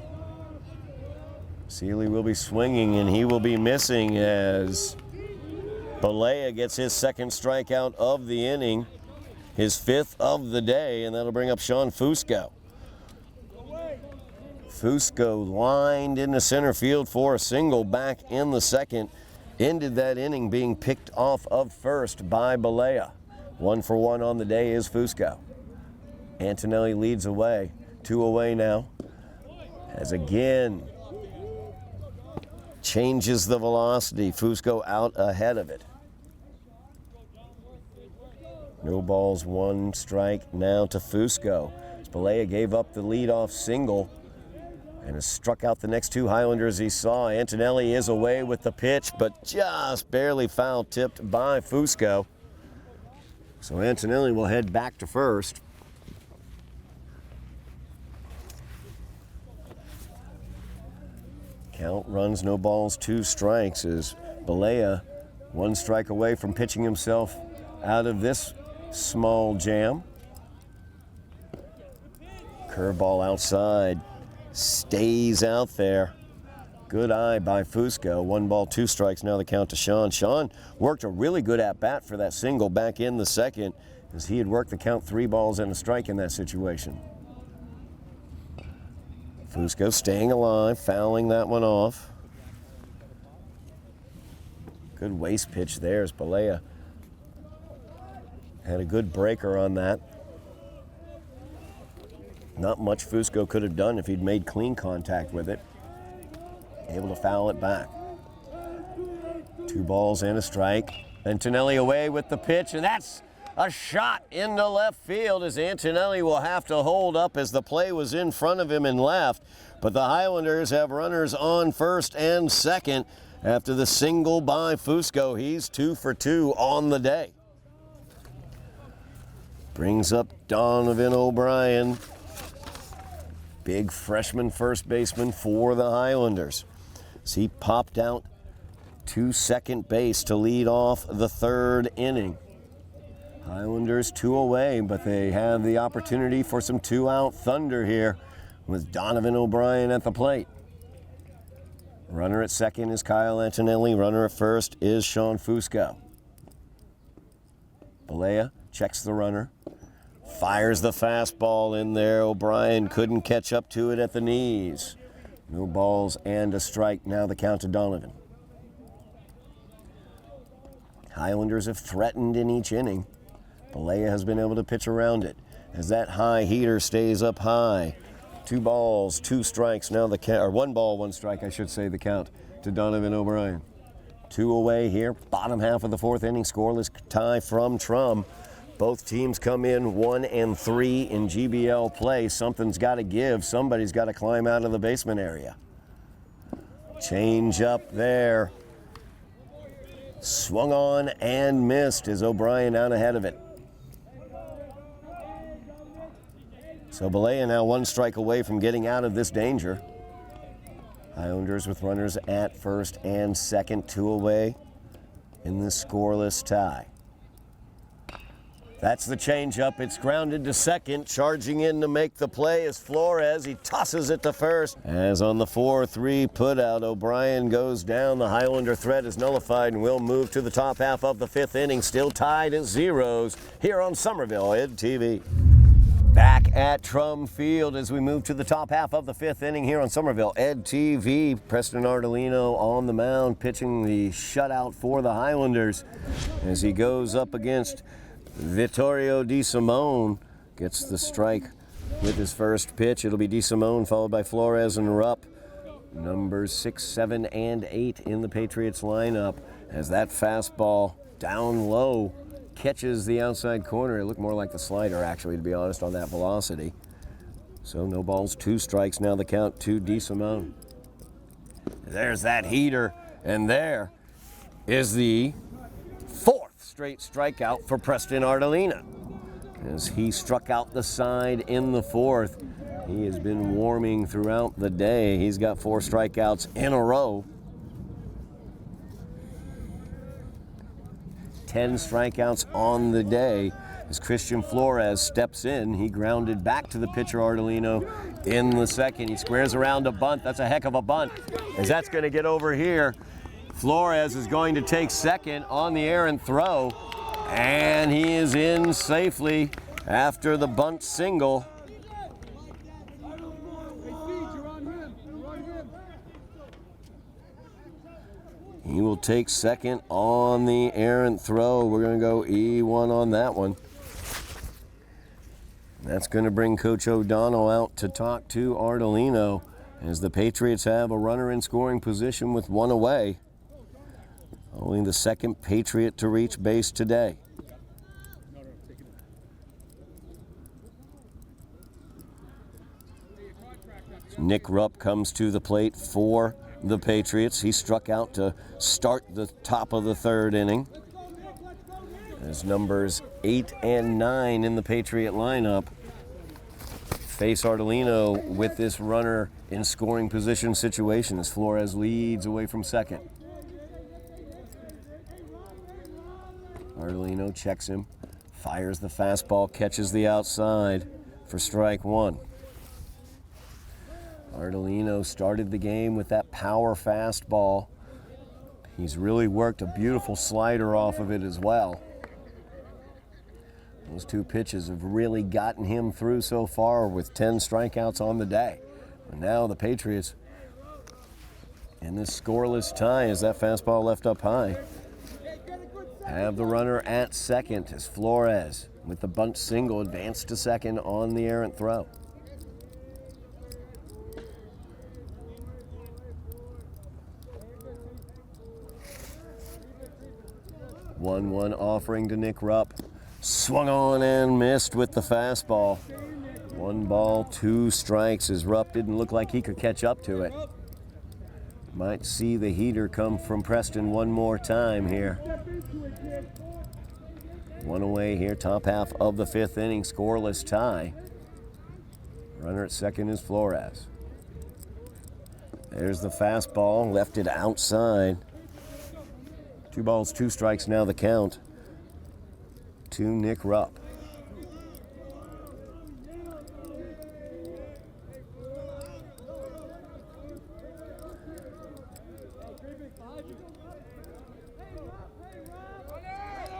Seeley will be swinging, and he will be missing as Balea gets his 2nd strikeout of the inning, his 5th of the day, and that'll bring up Sean Fusco. Fusco lined into center field for a single back in the 2nd. Ended that inning being picked off of first by Balea. 1 for 1 on the day is Fusco. Antonelli leads away. 2 away now. As again, changes the velocity. Fusco out ahead of it. No balls, 1 strike now to Fusco. Balea gave up the leadoff single and has struck out the next 2 Highlanders he saw. Antonelli is away with the pitch, but just barely foul tipped by Fusco. So Antonelli will head back to first. Count runs, no balls, 2 strikes as Balea 1 strike away from pitching himself out of this small jam. Curveball outside, stays out there. Good eye by Fusco. 1 ball, 2 strikes, now the count to Sean. Sean worked a really good at-bat for that single back in the 2nd as he had worked the count 3 balls and a strike in that situation. Fusco staying alive, fouling that one off. Good waist pitch there as Balea had a good breaker on that. Not much Fusco could have done if he'd made clean contact with it. Able to foul it back. 2 balls and a strike. Antonelli away with the pitch, and that's a shot into left field as Antonelli will have to hold up as the play was in front of him and left. But the Highlanders have runners on first and second after the single by Fusco. He's 2 for 2 on the day. Brings up Donovan O'Brien, big freshman first baseman for the Highlanders. So he popped out to second base to lead off the 3rd inning. Highlanders 2 away, but they have the opportunity for some 2-out thunder here with Donovan O'Brien at the plate. Runner at second is Kyle Antonelli. Runner at first is Sean Fusco. Balea checks the runner, fires the fastball in there. O'Brien couldn't catch up to it at the knees. No balls and a strike. Now the count to Donovan. Highlanders have threatened in each inning. Balea has been able to pitch around it as that high heater stays up high. 2 balls, 2 strikes. Now the count, or 1 ball, 1 strike, I should say, the count to Donovan O'Brien. 2 away here, bottom half of the 4th inning, scoreless tie from Trum. Both teams come in 1 and 3 in GBL play. Something's got to give. Somebody's got to climb out of the basement area. Change up there. Swung on and missed as O'Brien out ahead of it. So Balea now 1 strike away from getting out of this danger. Highlanders with runners at first and second, 2 away in this scoreless tie. That's the changeup. It's grounded to second. Charging in to make the play is Flores. He tosses it to first. As on the 4-3 putout, O'Brien goes down. The Highlander threat is nullified and will move to the top half of the 5th inning. Still tied at 0s here on Somerville Ed TV. Back at Trum Field as we move to the top half of the 5th inning here on Somerville Ed TV. Preston Ardolino on the mound pitching the shutout for the Highlanders as he goes up against Vittorio Di Simone. Gets the strike with his first pitch. It'll be Di Simone followed by Flores and Rupp. Numbers 6, 7, and 8 in the Patriots lineup as that fastball down low catches the outside corner. It looked more like the slider, actually, to be honest, on that velocity. So no balls, 2 strikes. Now the count to Di Simone. There's that heater, and there is the fourth straight strikeout for Preston Ardolino. As he struck out the side in the fourth, he has been warming throughout the day. He's got 4 strikeouts in a row. 10 strikeouts on the day. As Christian Flores steps in, he grounded back to the pitcher Ardolino in the second. He squares around a bunt. That's a heck of a bunt. As that's going to get over here, Flores is going to take second on the errant throw, and he is in safely after the bunt single. He will take second on the errant throw. We're going to go E1 on that one. That's going to bring Coach O'Donnell out to talk to Ardolino as the Patriots have a runner in scoring position with 1 away. Only the second Patriot to reach base today. Nick Rupp comes to the plate for the Patriots. He struck out to start the top of the 3rd inning. As numbers 8 and 9 in the Patriot lineup face Ardolino with this runner in scoring position situation as Flores leads away from second. Ardolino checks him, fires the fastball, catches the outside for strike 1. Ardolino started the game with that power fastball. He's really worked a beautiful slider off of it as well. Those 2 pitches have really gotten him through so far with 10 strikeouts on the day. And now the Patriots in this scoreless tie as that fastball left up high have the runner at second as Flores with the bunt single advanced to second on the errant throw. 1-1 offering to Nick Rupp. Swung on and missed with the fastball. 1 ball, 2 strikes as Rupp didn't look like he could catch up to it. Might see the heater come from Preston one more time here. 1 away here, top half of the 5th inning, scoreless tie. Runner at second is Flores. There's the fastball, left it outside. 2 balls, 2 strikes now the count to Nick Rupp.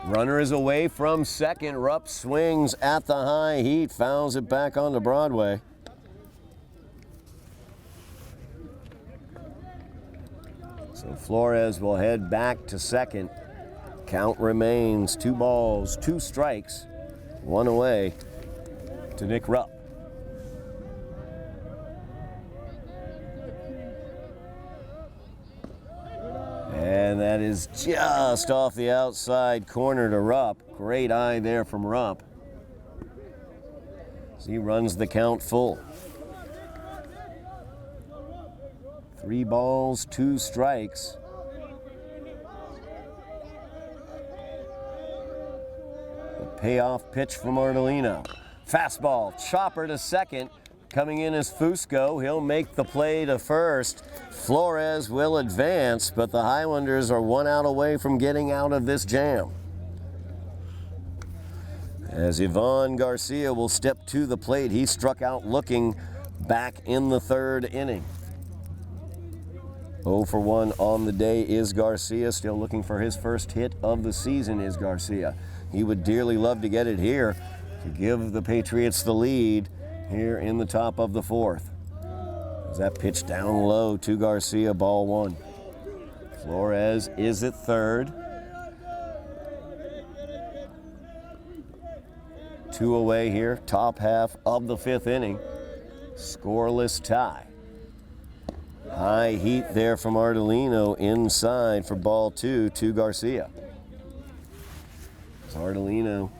Runner is away from second. Rupp swings at the high heat, fouls it back onto Broadway. So Flores will head back to second. Count remains 2 balls, 2 strikes, 1 away to Nick Rupp. And that is just off the outside corner to Rupp. Great eye there from Rupp. So he runs the count full. 3 balls, 2 strikes. The payoff pitch from Ardolino. Fastball, chopper to second. Coming in as Fusco, he'll make the play to first. Flores will advance, but the Highlanders are 1 out away from getting out of this jam. As Ivan Garcia will step to the plate, he struck out looking back in the 3rd inning. 0 for 1 on the day is Garcia, still looking for his first hit of the season is Garcia. He would dearly love to get it here to give the Patriots the lead here in the top of the 4th. As that pitch down low to Garcia, ball 1. Flores is at third. 2 away here, top half of the 5th inning. Scoreless tie. High heat there from Ardolino inside for ball 2 to Garcia. It's Ardolino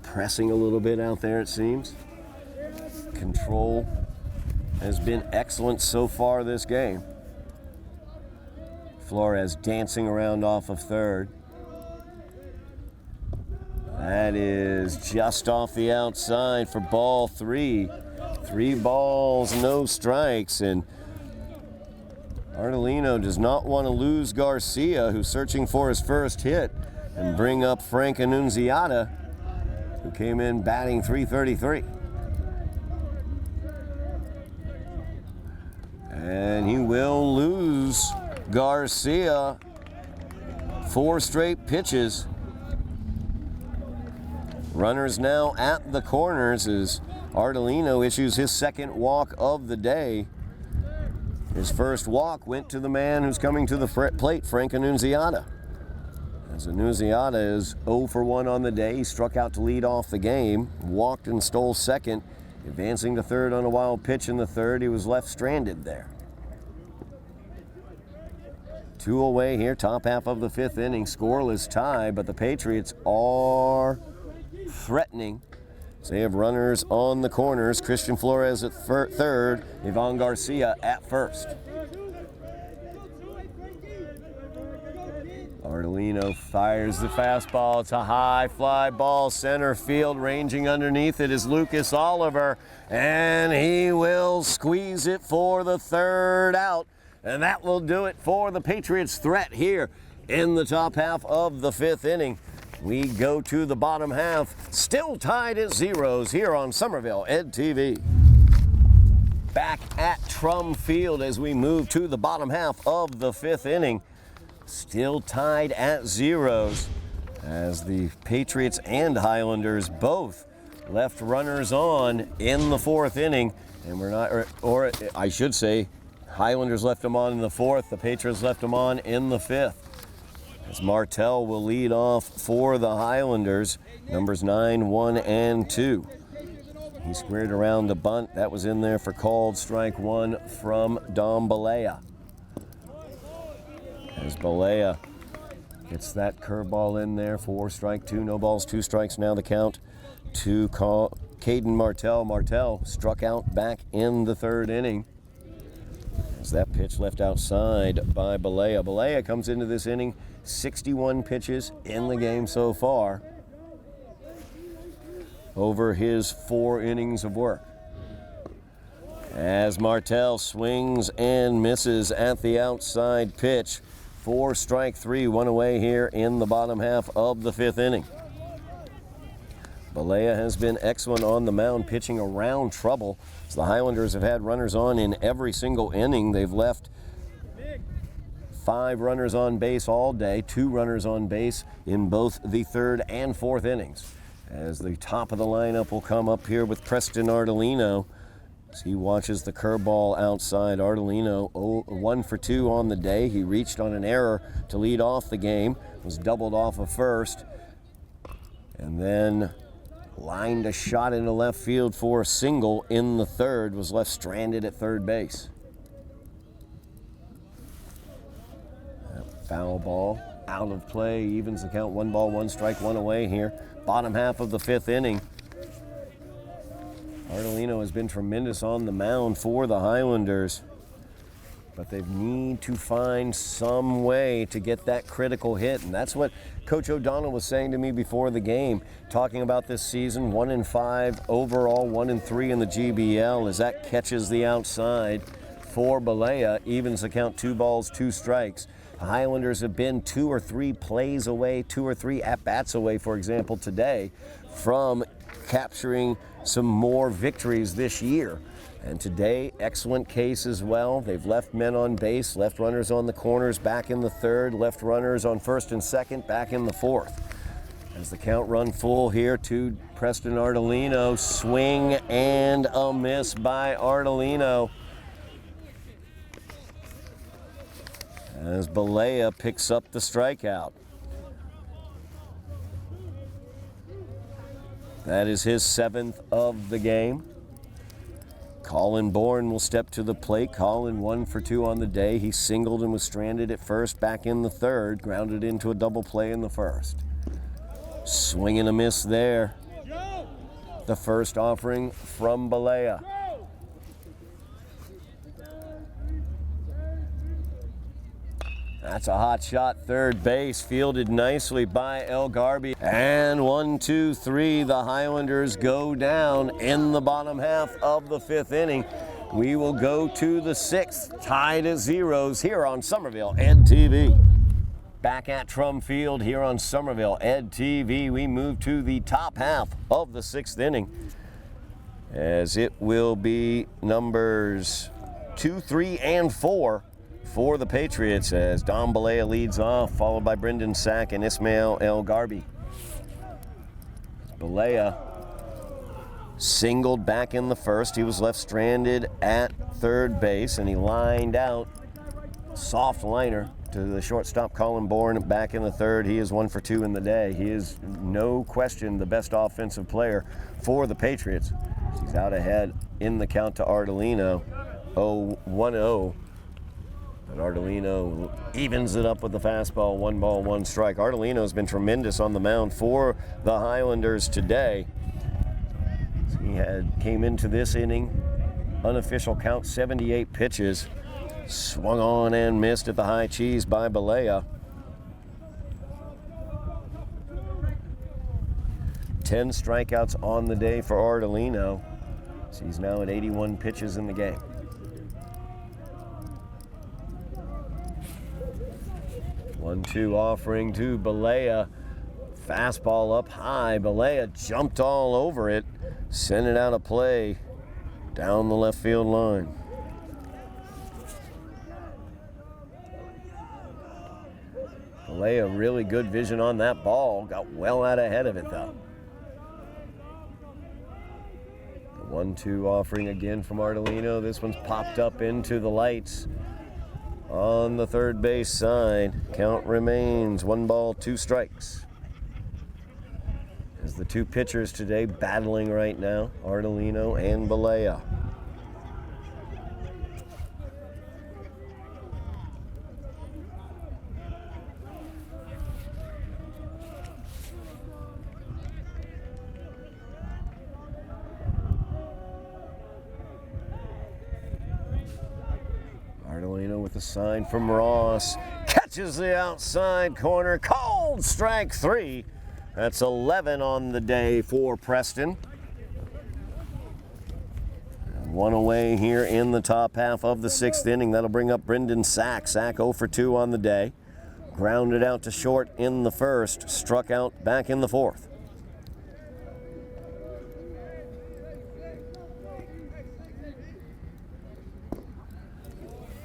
pressing a little bit out there, it seems. Control has been excellent so far this game. Flores dancing around off of third. That is just off the outside for ball 3. 3 balls, no strikes, and Ardolino does not want to lose Garcia, who's searching for his first hit, and bring up Frank Annunziata, who came in batting .333. And he will lose Garcia 4 straight pitches. Runners now at the corners as Ardolino issues his second walk of the day. His first walk went to the man who's coming to the plate, Frank Annunziata. As Annunziata is 0 for 1 on the day, he struck out to lead off the game, walked and stole second. Advancing to third on a wild pitch in the third, he was left stranded there. 2 away here, top half of the 5th inning, scoreless tie, but the Patriots are threatening. So they have runners on the corners. Christian Flores at third, Ivan Garcia at first. Ardolino fires the fastball. It's a high fly ball, center field. Ranging underneath it is Lucas Oliver, and he will squeeze it for the 3rd out. And that will do it for the Patriots' threat here in the top half of the 5th inning. We go to the bottom half, still tied at 0s here on Somerville Ed TV. Back at Trum Field as we move to the bottom half of the 5th inning. Still tied at 0s as the Patriots and Highlanders both left runners on in the 4th inning. And we're not, or I should say, Highlanders left them on in the 4th, the Patriots left them on in the 5th. As Martell will lead off for the Highlanders, numbers 9, 1, and 2. He squared around the bunt. That was in there for called strike 1 from Dom Balea. As Balea gets that curveball in there for strike 2. No balls, 2 strikes now the count to Caden Martell. Martell struck out back in the 3rd inning. As that pitch left outside by Balea. Balea comes into this inning 61 pitches in the game so far over his 4 innings of work. As Martell swings and misses at the outside pitch for strike 3, 1 away here in the bottom half of the 5th inning. Balea has been excellent on the mound, pitching around trouble. So the Highlanders have had runners on in every single inning. They've left 5 runners on base all day, 2 runners on base in both the 3rd and 4th innings. As the top of the lineup will come up here with Preston Ardolino as he watches the curveball outside. Ardolino 1 for 2 on the day. He reached on an error to lead off the game, was doubled off of first, and then lined a shot into left field for a single in the 3rd, was left stranded at 3rd base. Foul ball out of play, evens the count, 1 ball, 1 strike, 1 away here. Bottom half of the 5th inning. Ardolino has been tremendous on the mound for the Highlanders, but they need to find some way to get that critical hit, and that's what Coach O'Donnell was saying to me before the game, talking about this season, 1-5 overall, 1-3 in the GBL, as that catches the outside for Balea, evens the count, 2 balls, 2 strikes. The Highlanders have been 2 or 3 plays away, 2 or 3 at-bats away, for example, today, from capturing some more victories this year. And today, excellent case as well. They've left men on base, left runners on the corners, back in the 3rd, left runners on 1st and 2nd, back in the 4th. As the count run full here to Preston Ardolino, swing and a miss by Ardolino. As Balea picks up the strikeout. That is his 7th of the game. Colin Bourne will step to the plate. Colin 1 for 2 on the day. He singled and was stranded at first, back in the 3rd, grounded into a double play in the 1st. Swing and a miss there. The first offering from Balea. That's a hot shot, third base, fielded nicely by El Garbi. And 1, 2, 3, the Highlanders go down in the bottom half of the 5th inning. We will go to the 6th, tied at zeros here on Somerville Ed TV. Back at Trum Field here on Somerville Ed TV, we move to the top half of the 6th inning, as it will be numbers 2, 3, and 4 for the Patriots, as Don Balea leads off, followed by Brendan Sack and Ismail El Garbi. Balea singled back in the first. He was left stranded at third base, and he lined out, soft liner to the shortstop Colin Bourne back in the third. He is 1 for 2 in the day. He is no question the best offensive player for the Patriots. He's out ahead in the count to Ardolino, 1-0. But Ardolino evens it up with the fastball, 1 ball, 1 strike. Ardolino's been tremendous on the mound for the Highlanders today. He came into this inning, unofficial count, 78 pitches. Swung on and missed at the high cheese by Balea. 10 strikeouts on the day for Ardolino. So he's now at 81 pitches in the game. 1-2 offering to Balea. Fastball up high. Balea jumped all over it. Sent it out of play down the left field line. Balea, really good vision on that ball. Got well out ahead of it, though. The 1-2 offering again from Ardolino. This one's popped up into the lights on the third base side. Count remains 1 ball, 2 strikes. As the two pitchers today battling right now, Ardolino and Balea. Ardolino with a sign from Ross. Catches the outside corner. Called strike 3. That's 11 on the day for Preston. And 1 away here in the top half of the 6th inning. That'll bring up Brendan Sack. Sack 0 for 2 on the day. Grounded out to short in the first. Struck out back in the 4th.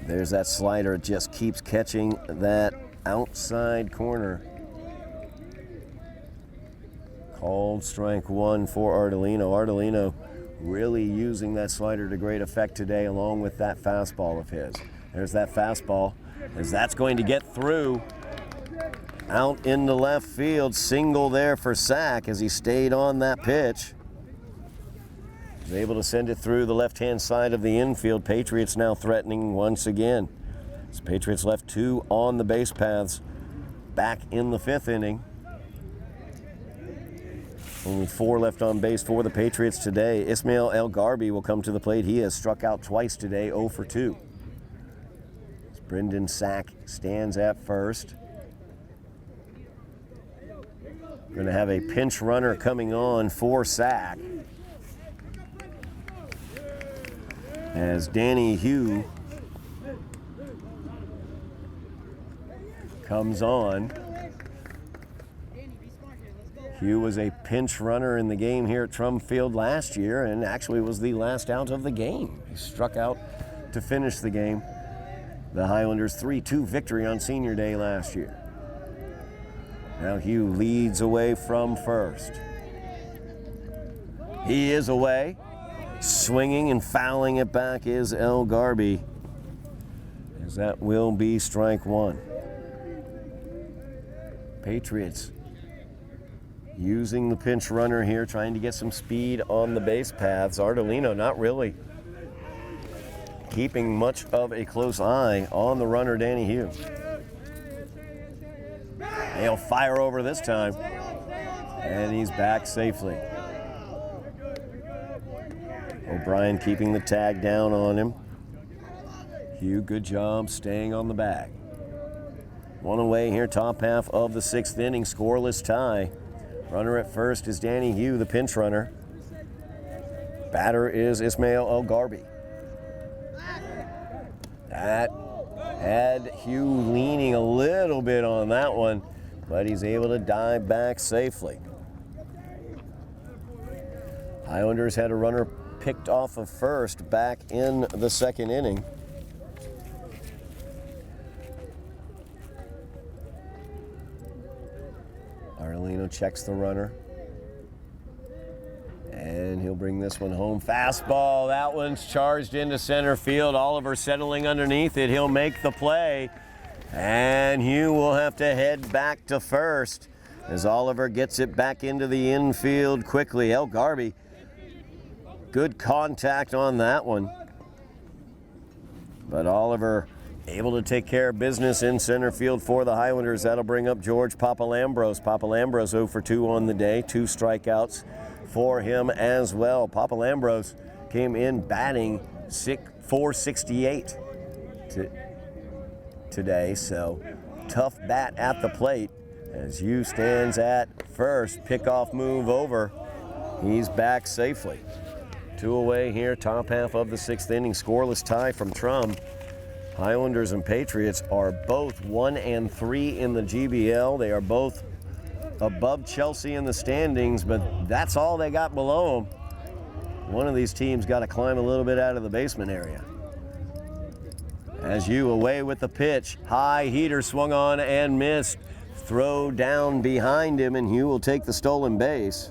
There's that slider. It just keeps catching that outside corner. Called strike 1 for Ardolino. Ardolino really using that slider to great effect today, along with that fastball of his. There's that fastball, as that's going to get through. Out into left field. Single there for Sack as he stayed on that pitch. Was able to send it through the left-hand side of the infield. Patriots now threatening once again. So Patriots left 2 on the base paths back in the 5th inning. Only 4 left on base for the Patriots today. Ismail El Garbi will come to the plate. He has struck out twice today, 0 for 2. Brendan Sack stands at first. Going to have a pinch runner coming on for Sack, as Danny Hugh comes on. Hugh was a pinch runner in the game here at Trum Field last year, and actually was the last out of the game. He struck out to finish the game. The Highlanders' 3-2 victory on Senior Day last year. Now Hugh leads away from first. He is away. Swinging and fouling it back is El Garbi, as that will be strike 1. Patriots using the pinch runner here, trying to get some speed on the base paths. Ardolino not really keeping much of a close eye on the runner, Danny Hugh. He'll fire over this time, and he's back safely. O'Brien keeping the tag down on him. Hugh, good job staying on the bag. One away here, top half of the 6th inning, scoreless tie. Runner at first is Danny Hugh, the pinch runner. Batter is Ismail El-Garbi. That had Hugh leaning a little bit on that one, but he's able to dive back safely. Highlanders had a runner picked off of first back in the 2nd inning. Arlino checks the runner. And he'll bring this one home. Fastball, that one's charged into center field. Oliver settling underneath it. He'll make the play. And Hugh will have to head back to first as Oliver gets it back into the infield quickly. El-Garbi, good contact on that one. But Oliver able to take care of business in center field for the Highlanders. That'll bring up George Papalambros. Papalambros 0 for 2 on the day, 2 strikeouts for him as well. Papalambros came in batting .468 today, so tough bat at the plate as Hugh stands at first. Pickoff move over. He's back safely. 2 away here, top half of the 6th inning, scoreless tie from Trum. Highlanders and Patriots are both 1 and 3 in the GBL. They are both above Chelsea in the standings, but that's all they got below them. One of these teams got to climb a little bit out of the basement area. As Hugh away with the pitch. High heater swung on and missed. Throw down behind him, and Hugh will take the stolen base.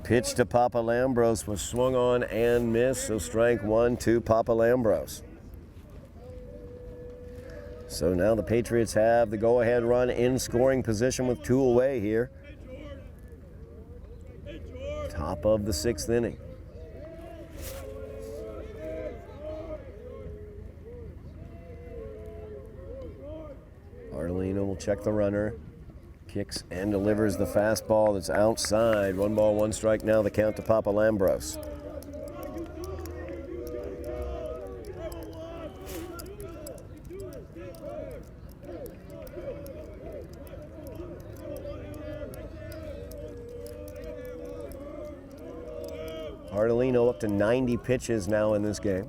Pitch to Papalambros was swung on and missed, so strike 1 to Papalambros. So now the Patriots have the go-ahead run in scoring position with 2 away here. Top of the 6th inning. Arlino will check the runner. Kicks and delivers the fastball that's outside. 1 ball, 1 strike now, the count to Papalambros. Arlino up to 90 pitches now in this game.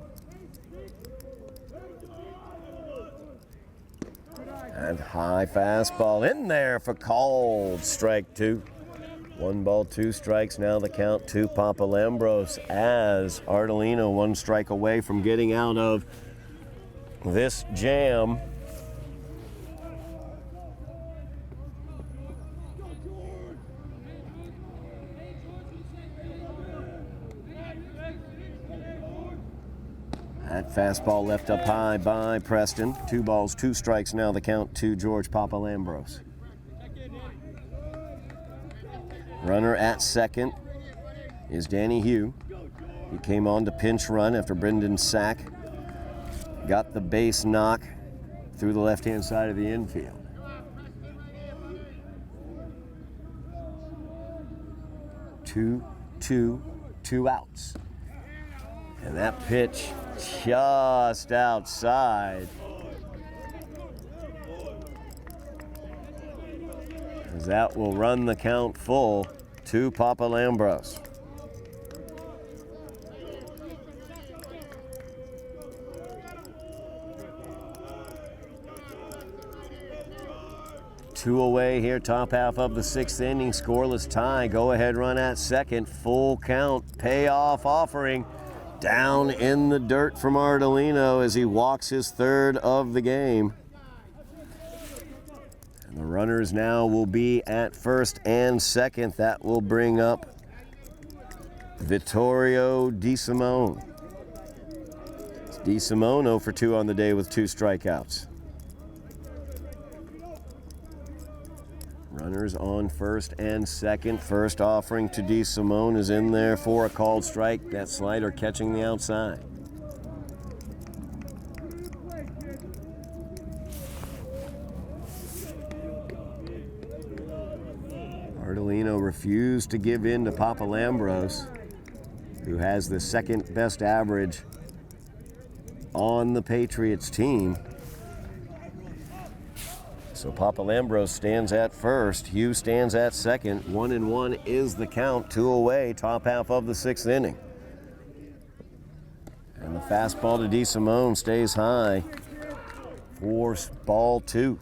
And high fastball in there for called strike 2. 1 ball, 2 strikes now, the count to Papalambros as Arlino 1 strike away from getting out of this jam. That fastball left up high by Preston. 2 balls, 2 strikes now, the count to George Papalambros. Runner at second is Danny Hugh. He came on to pinch run after Brendan's sack. Got the base knock through the left-hand side of the infield. Two outs. And that pitch just outside. As that will run the count full to Papalambros. Two away here, top half of the 6th inning, scoreless tie. Go ahead run at second, full count, payoff offering. Down in the dirt from Arlino as he walks his 3rd of the game. And the runners now will be at first and second. That will bring up Vittorio DeSimone. DeSimone 0 for 2 on the day with 2 strikeouts. Runners on first and second. First offering to DeSimone is in there for a called strike. That slider catching the outside. Arlino refused to give in to Papalambros, who has the 2nd best average on the Patriots team. So Papa Lambros stands at first. Hugh stands at second. 1-1 is the count. 2 away, top half of the 6th inning. And the fastball to DeSimone stays high. 4-2.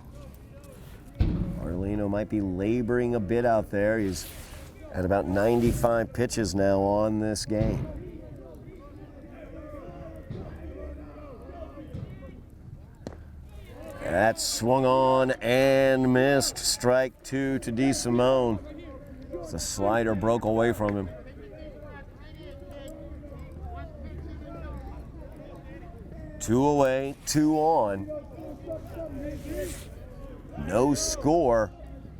Arlino might be laboring a bit out there. He's at about 95 pitches now on this game. That's swung on and missed. Strike 2 to DeSimone. The slider broke away from him. Two away, 2 on. No score.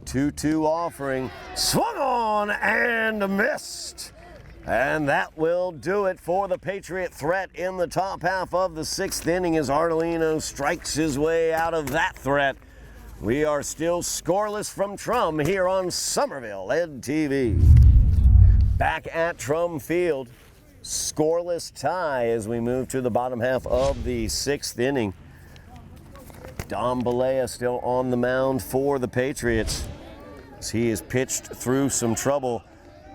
2-2 offering. Swung on and missed. And that will do it for the Patriot threat in the top half of the 6th inning as Arlino strikes his way out of that threat. We are still scoreless from Trum here on Somerville Ed TV. Back at Trum Field, scoreless tie as we move to the bottom half of the 6th inning. Dom Balea still on the mound for the Patriots as he has pitched through some trouble.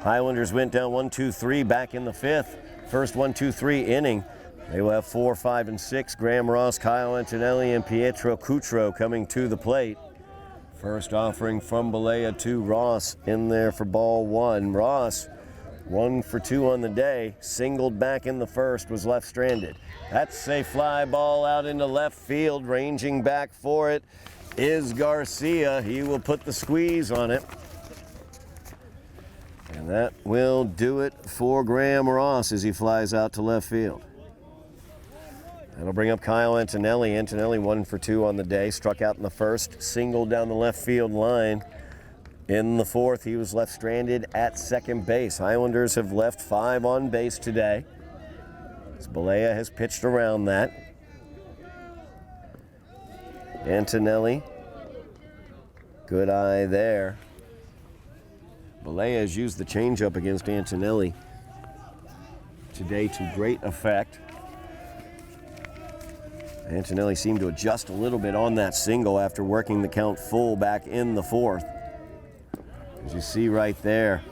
Highlanders went down 1-2-3 back in the 5th. First 1-2-3 inning. They will have 4, 5, and 6. Graham Ross, Kyle Antonelli, and Pietro Cutro coming to the plate. First offering from Balea to Ross in there for ball 1. Ross, 1 for 2 on the day. Singled back in the first, was left stranded. That's a fly ball out into left field. Ranging back for it is Garcia. He will put the squeeze on it. And that will do it for Graham Ross as he flies out to left field. That'll bring up Kyle Antonelli. Antonelli 1 for 2 on the day. Struck out in the first, singled down the left field line. In the 4th, he was left stranded at second base. Highlanders have left 5 on base today. As Balea has pitched around that. Antonelli, good eye there. Balea has used the changeup against Antonelli today to great effect. Antonelli seemed to adjust a little bit on that single after working the count full back in the 4th. As you see right there,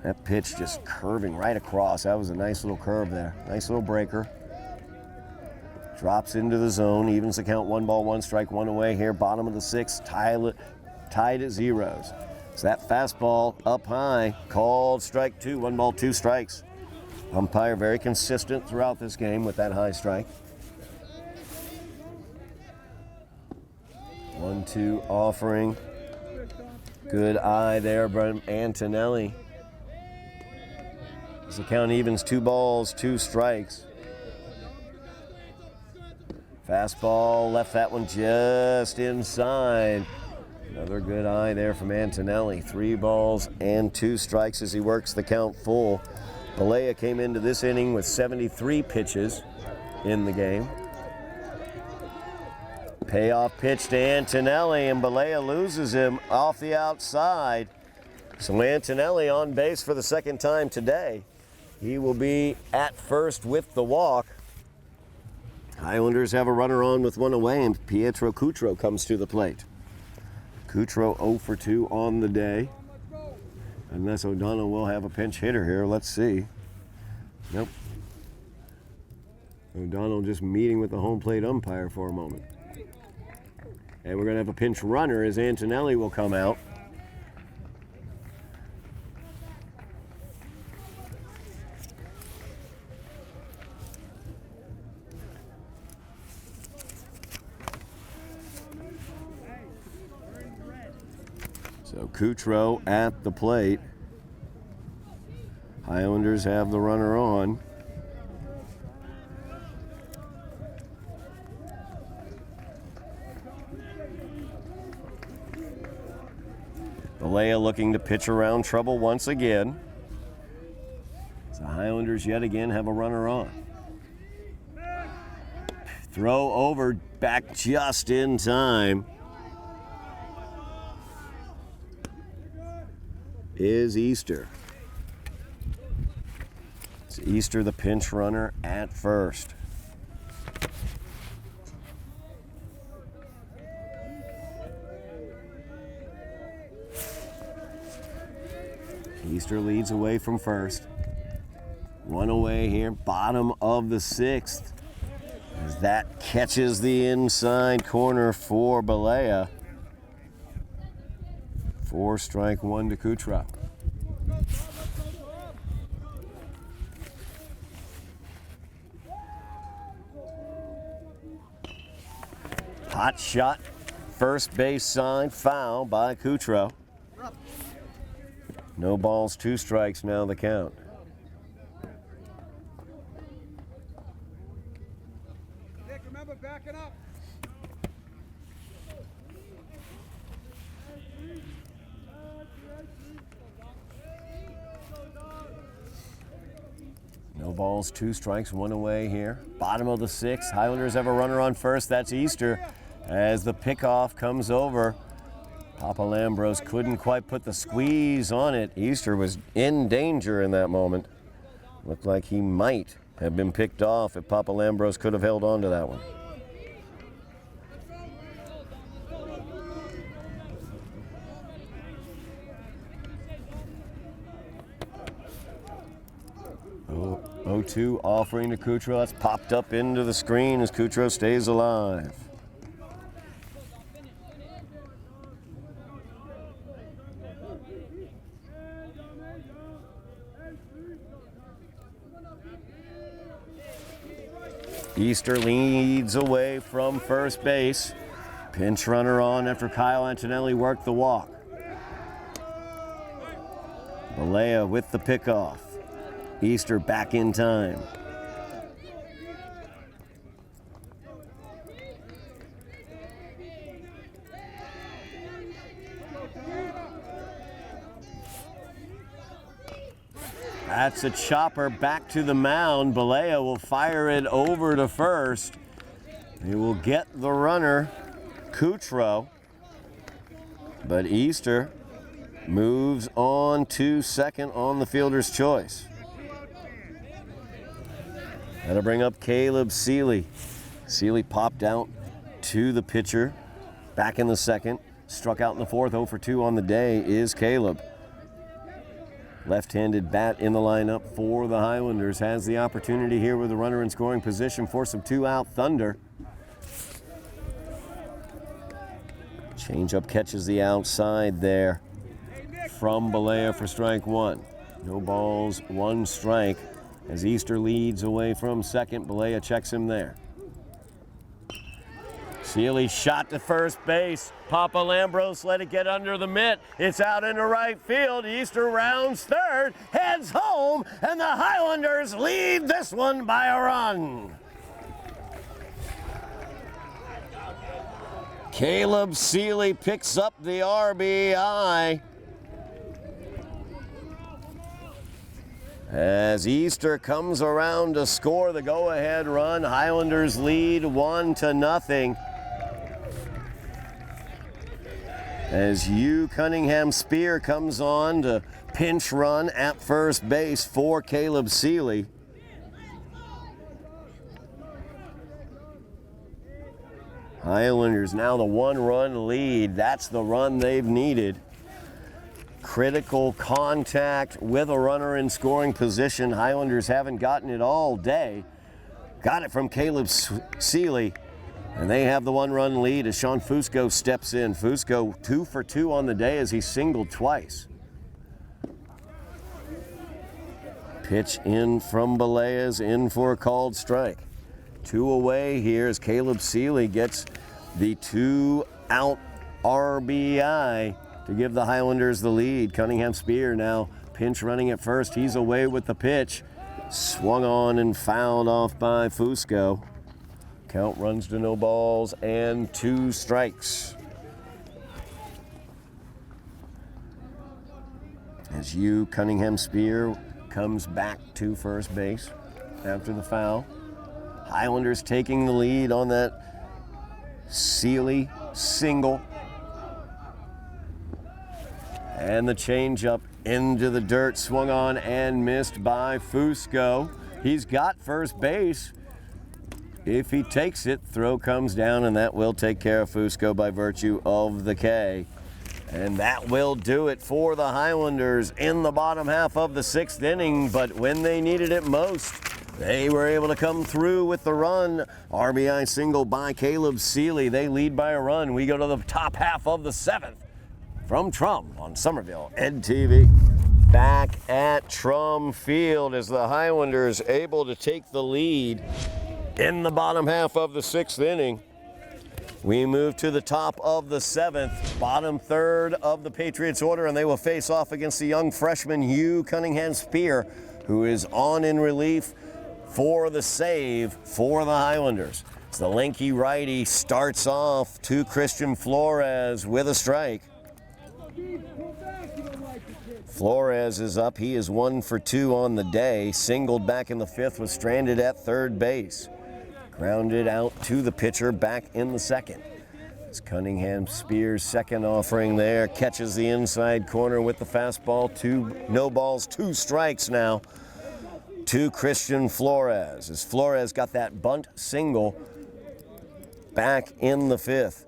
that pitch just curving right across. That was a nice little curve there. Nice little breaker. Drops into the zone, evens the count. 1 ball, 1 strike, 1 away here. Bottom of the 6th, tied at zeros. So that fastball up high, called strike 2, 1 ball, 2 strikes. Umpire very consistent throughout this game with that high strike. 1-2 offering. Good eye there from Antonelli. As the count evens, 2 balls, 2 strikes. Fastball, left that one just inside. Another good eye there from Antonelli. 3 balls and 2 strikes as he works the count full. Balea came into this inning with 73 pitches in the game. Payoff pitch to Antonelli, and Balea loses him off the outside. So Antonelli on base for the 2nd time today. He will be at first with the walk. Highlanders have a runner on with 1 away, and Pietro Cutro comes to the plate. Cutro 0 for 2 on the day. Unless O'Donnell will have a pinch hitter here. Let's see. Nope. O'Donnell just meeting with the home plate umpire for a moment. And we're going to have a pinch runner as Antonelli will come out. So Cutro at the plate. Highlanders have the runner on. Balea looking to pitch around trouble once again. The Highlanders yet again have a runner on. Throw over, back just in time. Is Easter. It's Easter the pinch runner at first. Easter leads away from first. One away here, bottom of the sixth. As that catches the inside corner for Balea. 4 strike 1 to Kutra. Hot shot, first base side, foul by Kutra. No balls, 2 strikes now the count. Nick, remember backing up. No balls, 2 strikes, 1 away here. Bottom of the sixth. Highlanders have a runner on first. That's Easter. As the pickoff comes over, Papalambros couldn't quite put the squeeze on it. Easter was in danger in that moment. Looked like he might have been picked off if Papalambros could have held on to that one. Oh, 0-2 offering to Kutra. It's popped up into the screen as Kutra stays alive. Easter leads away from first base. Pinch runner on after Kyle Antonelli worked the walk. Balea with the pickoff. Easter back in time. That's a chopper back to the mound. Balea will fire it over to first. He will get the runner, Kutro. But Easter moves on to second on the fielder's choice. That'll bring up Caleb Seeley. Seeley popped out to the pitcher back in the second. Struck out in the fourth. 0 for 2 on the day is Caleb. Left-handed bat in the lineup for the Highlanders. Has the opportunity here with a runner in scoring position for some 2-out thunder. Changeup catches the outside there from Balea for strike 1. No balls, 1 strike. As Easter leads away from second, Balea checks him there. Seeley shot to first base. Papalambros let it get under the mitt. It's out into right field. Easter rounds third, heads home, and the Highlanders lead this one by a run. Caleb Seeley picks up the RBI. As Easter comes around to score the go-ahead run, Highlanders lead 1-0. As Hugh Cunningham Spear comes on to pinch run at first base for Caleb Seeley. Highlanders now the 1-run lead. That's the run they've needed. Critical contact with a runner in scoring position. Highlanders haven't gotten it all day. Got it from Caleb Seeley. And they have the 1-run lead as Sean Fusco steps in. Fusco 2 for 2 on the day as he singled twice. Pitch in from Balea's in for a called strike. 2 away here as Caleb Seeley gets the 2-out RBI to give the Highlanders the lead. Cunningham Spear now pinch running at first. He's away with the pitch. Swung on and fouled off by Fusco. Count runs to no balls and 2 strikes. As Hugh Cunningham Spear comes back to first base after the foul. Highlanders taking the lead on that Seeley single. And the changeup into the dirt, swung on and missed by Fusco. He's got first base. If he takes it, throw comes down, and that will take care of Fusco by virtue of the K. And that will do it for the Highlanders in the bottom half of the 6th inning. But when they needed it most, they were able to come through with the run. RBI single by Caleb Seeley. They lead by a run. We go to the top half of the 7th from Trum on Somerville Ed TV. Back at Trum Field as the Highlanders able to take the lead in the bottom half of the 6th inning. We move to the top of the 7th, bottom third of the Patriots order, and they will face off against the young freshman Hugh Cunningham-Spear, who is on in relief for the save for the Highlanders. As the lanky righty starts off to Christian Flores with a strike. Flores is up. He is 1 for 2 on the day. Singled back in the 5th, was stranded at third base. Grounded out to the pitcher back in the 2nd. As Cunningham-Spear's second offering there catches the inside corner with the fastball. 2 balls, 2 strikes now to Christian Flores. As Flores got that bunt single back in the 5th.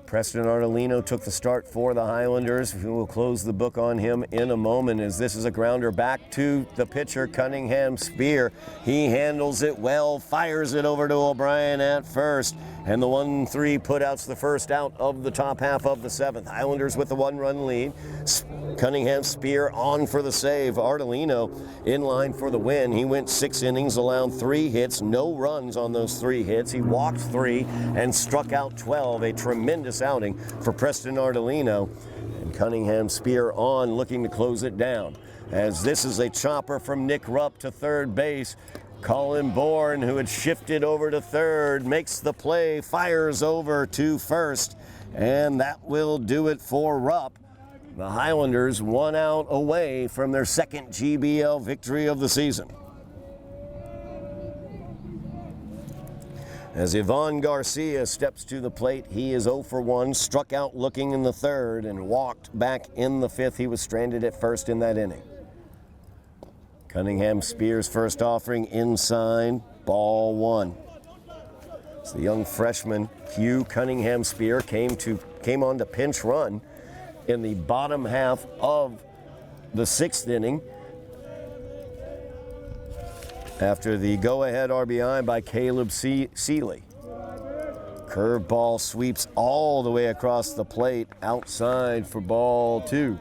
Preston Artolino took the start for the Highlanders. We will close the book on him in a moment as this is a grounder back to the pitcher, Cunningham-Spear. He handles it well, fires it over to O'Brien at first, and the 1-3 putouts the first out of the top half of the 7th. Highlanders with the 1-run lead. Cunningham-Spear on for the save. Artolino in line for the win. He went 6 innings, allowed 3 hits, no runs on those 3 hits. He walked 3 and struck out 12. A tremendous outing for Preston Artolino. And Cunningham-Spear on, looking to close it down. As this is a chopper from Nick Rupp to third base. Colin Bourne, who had shifted over to third, makes the play, fires over to first, and that will do it for Rupp. The Highlanders 1 out away from their 2nd GBL victory of the season. As Ivan Garcia steps to the plate, he is 0 for 1, struck out looking in the 3rd and walked back in the 5th. He was stranded at first in that inning. Cunningham-Spear's first offering inside, ball 1. So the young freshman Hugh Cunningham-Spear came on to pinch run in the bottom half of the 6th inning after the go-ahead RBI by Caleb Seeley. Curveball sweeps all the way across the plate, outside for ball 2.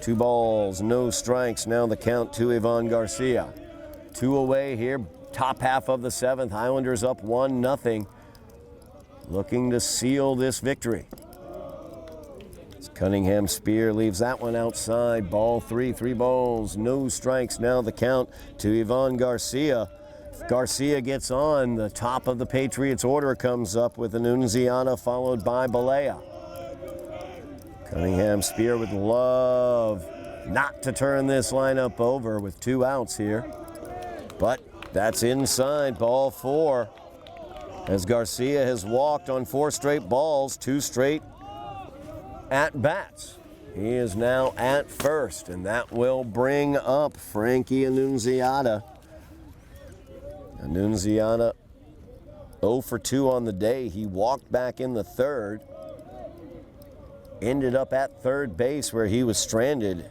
2 balls, no strikes. Now the count to Ivan Garcia. 2 away here, top half of the 7th. Highlanders up 1-0, looking to seal this victory. Cunningham-Spear leaves that one outside. Ball 3, 3 balls, no strikes. Now the count to Ivan Garcia. If Garcia gets on, the top of the Patriots order comes up with Annunziata followed by Balea. Cunningham-Spear would love not to turn this lineup over with 2 outs here. But that's inside, ball 4. As Garcia has walked on 4 straight balls, 2 straight at-bats. He is now at first, and that will bring up Frankie Annunziata. Annunziata 0 for 2 on the day. He walked back in the 3rd. Ended up at third base where he was stranded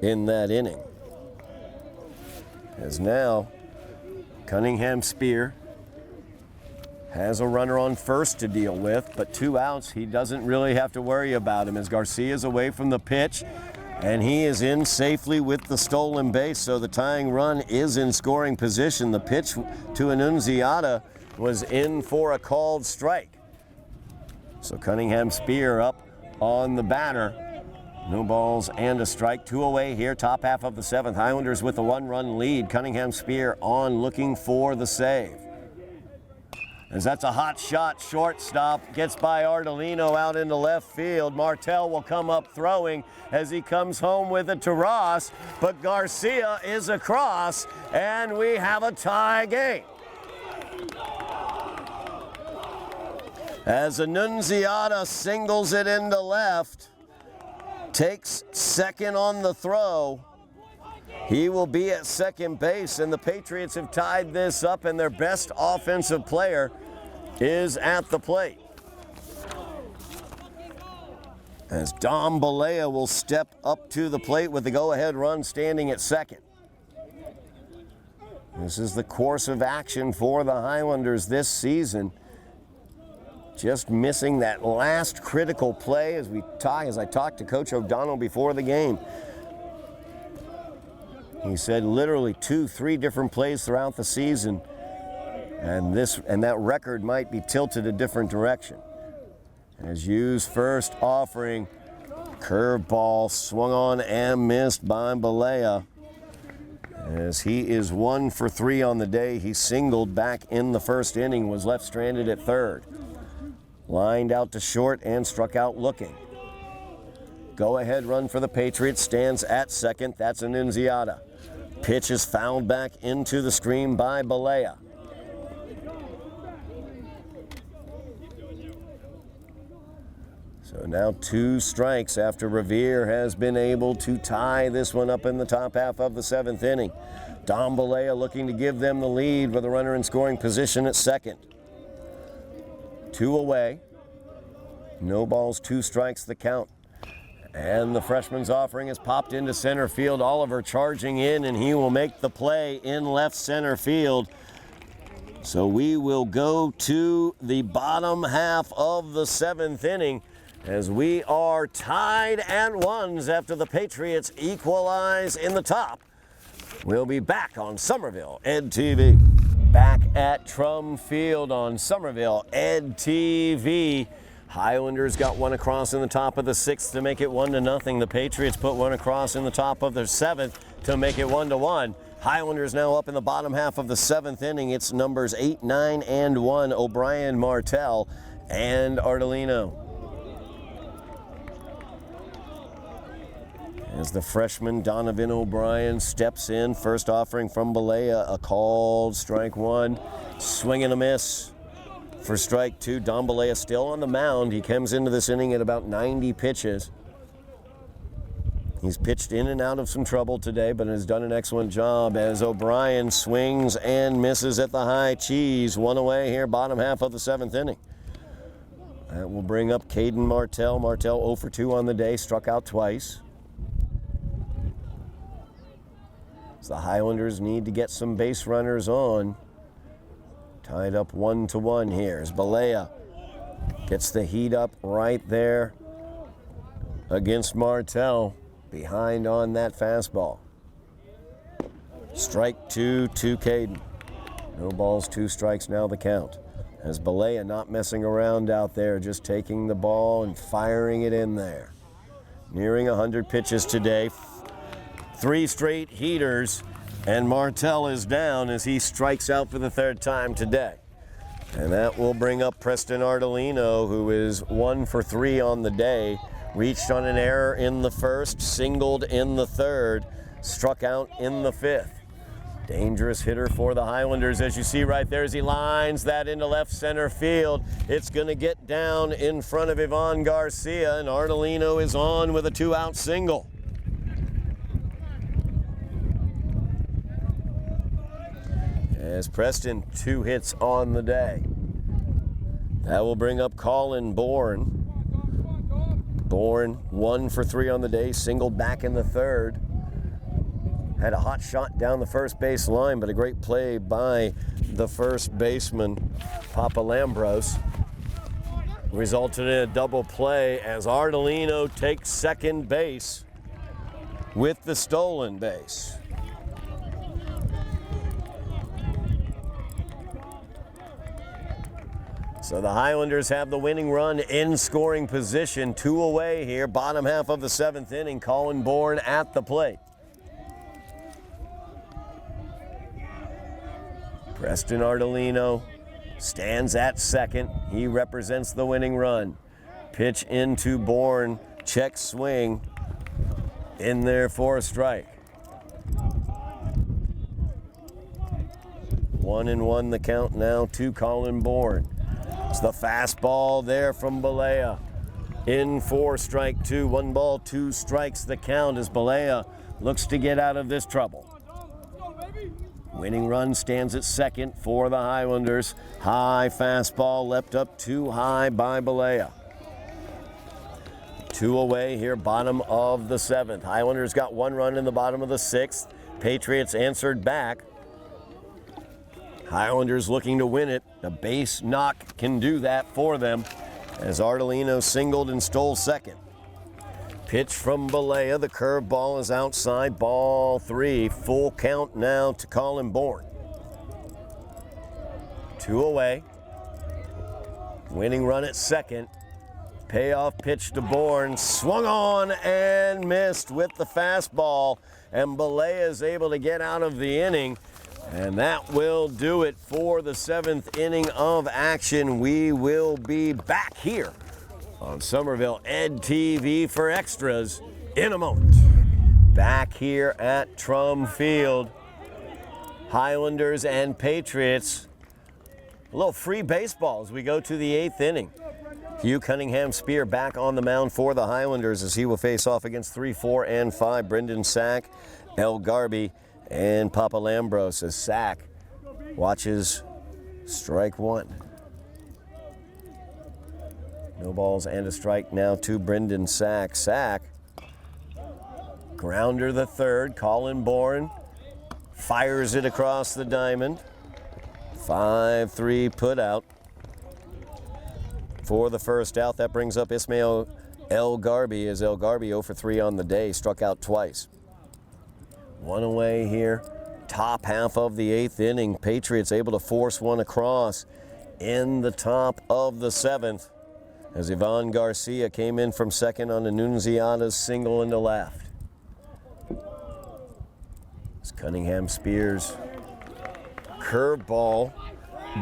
in that inning. As now Cunningham-Spear has a runner on first to deal with, but 2 outs, he doesn't really have to worry about him as Garcia's away from the pitch, and he is in safely with the stolen base, so the tying run is in scoring position. The pitch to Annunziata was in for a called strike. So Cunningham-Spear up on the batter. No balls and a strike. 2 away here, top half of the 7th. Highlanders with a 1-run lead. Cunningham-Spear on, looking for the save. As that's a hot shot, shortstop gets by Artolino out into left field. Martell will come up throwing as he comes home with it to Ross, but Garcia is across, and we have a tie game. As Annunziata singles it into left, takes second on the throw. He will be at second base, and the Patriots have tied this up, and their best offensive player is at the plate. as Dom Balea will step up to the plate with the go-ahead run standing at second. This is the course of action for the Highlanders this season. Just missing that last critical play as I talked to Coach O'Donnell before the game. He said literally 2-3 different plays throughout the season, and that record might be tilted a different direction. As Hughes first offering, curveball swung on and missed by Balea. As he is 1 for 3 on the day, he singled back in the first inning, was left stranded at third. Lined out to short and struck out looking. Go-ahead run for the Patriots stands at second. That's an Annunziata. Pitch is fouled back into the screen by Balea. So now 2 strikes after Revere has been able to tie this one up in the top half of the 7th inning. Dom Balea looking to give them the lead with a runner in scoring position at second. 2 away. No balls, 2 strikes the count. And the freshman's offering is popped into center field. Oliver charging in, and he will make the play in left center field. So we will go to the bottom half of the 7th inning as we are tied at ones after the Patriots equalize in the top. We'll be back on Somerville Ed TV. Back at Trum Field on Somerville Ed TV. Highlanders got one across in the top of the 6th to make it 1-0. The Patriots put one across in the top of the 7th to make it 1-1. Highlanders now up in the bottom half of the 7th inning. It's numbers 8, 9, and 1. O'Brien, Martell, and Ardolino. As the freshman Donovan O'Brien steps in, first offering from Balea, a called strike 1, swing and a miss. For strike 2, Dom Balea still on the mound. He comes into this inning at about 90 pitches. He's pitched in and out of some trouble today, but has done an excellent job as O'Brien swings and misses at the high cheese. 1 away here, bottom half of the 7th inning. That will bring up Caden Martell. Martell 0 for 2 on the day, struck out twice. So the Highlanders need to get some base runners on. Tied up 1-1 here as Balea gets the heat up right there against Martell, behind on that fastball. Strike 2 to Caden. No balls, 2 strikes now the count. As Balea not messing around out there, just taking the ball and firing it in there. Nearing 100 pitches today. 3 straight heaters. And Martell is down as he strikes out for the 3rd time today. And that will bring up Preston Ardolino, who is 1 for 3 on the day. Reached on an error in the 1st, singled in the 3rd, struck out in the 5th. Dangerous hitter for the Highlanders, as you see right there as he lines that into left center field. It's going to get down in front of Ivan Garcia, and Ardolino is on with a 2-out single. As Preston 2 hits on the day. That will bring up Colin Bourne. Bourne 1 for 3 on the day, singled back in the 3rd. Had a hot shot down the first base line, but a great play by the first baseman, Papa Lambros. Resulted in a double play as Ardolino takes second base with the stolen base. So the Highlanders have the winning run in scoring position. 2 away here, bottom half of the 7th inning. Colin Bourne at the plate. Preston Ardolino stands at second. He represents the winning run. Pitch into Bourne, check swing, in there for a strike. 1-1 the count now to Colin Bourne. It's the fastball there from Balea. In for strike 2. 1 ball, 2 strikes the count as Balea looks to get out of this trouble. Winning run stands at second for the Highlanders. High fastball leapt up too high by Balea. 2 away here, bottom of the 7th. Highlanders got 1 run in the bottom of the 6th. Patriots answered back. Highlanders looking to win it. A base knock can do that for them as Ardolino singled and stole second. Pitch from Balea. The curveball is outside. Ball 3. Full count now to Colin Bourne. 2 away. Winning run at second. Payoff pitch to Bourne. Swung on and missed with the fastball. And Balea is able to get out of the inning. And that will do it for the 7th inning of action. We will be back here on Somerville Ed TV for extras in a moment. Back here at Trum Field, Highlanders and Patriots. A little free baseball as we go to the 8th inning. Hugh Cunningham Spear back on the mound for the Highlanders as he will face off against 3, 4, and 5. Brendan Sack, El Garby, and Papa Lambros as Sack watches strike 1. No balls and a strike now to Brendan Sack. Sack, grounder the 3rd. Colin Bourne fires it across the diamond. 5-3 put out for the first out. That brings up Ismail El Garby as El Garby 0 for 3 on the day, struck out twice. 1 away here, top half of the 8th inning. Patriots able to force one across in the top of the 7th as Ivan Garcia came in from second on Annunziata's single into left. As Cunningham Spears curveball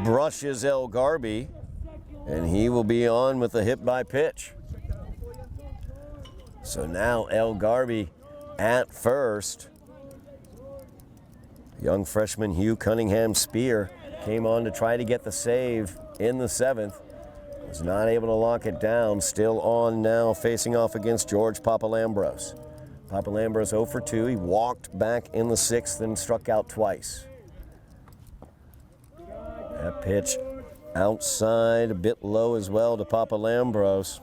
brushes El Garby, and he will be on with a hit by pitch. So now El Garby at first. Young freshman Hugh Cunningham Spear came on to try to get the save in the 7th. Was not able to lock it down. Still on now, facing off against George Papalambros. Papalambros 0 for 2. He walked back in the 6th and struck out twice. That pitch outside, a bit low as well to Papalambros.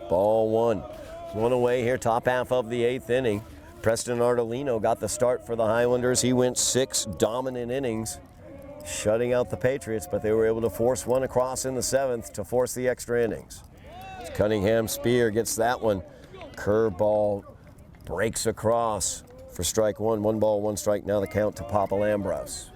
Ball 1. 1 away here, top half of the 8th inning. Preston Ardolino got the start for the Highlanders. He went 6 dominant innings, shutting out the Patriots, but they were able to force one across in the 7th to force the extra innings. Cunningham Spear gets that one. Curveball breaks across for strike 1. 1 ball, 1 strike. Now the count to Papalambros.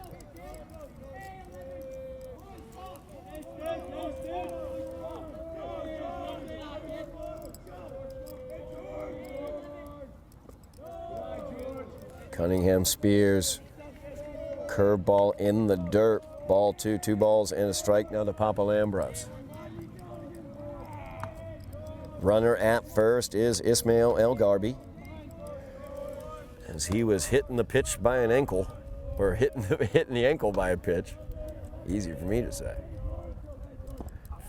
Cunningham Spears, curveball in the dirt. Ball 2, 2 balls and a strike now to Papalambros. Runner at first is Ismail El Garby, as he was hitting the pitch by an ankle, or hitting the ankle by a pitch. Easy for me to say.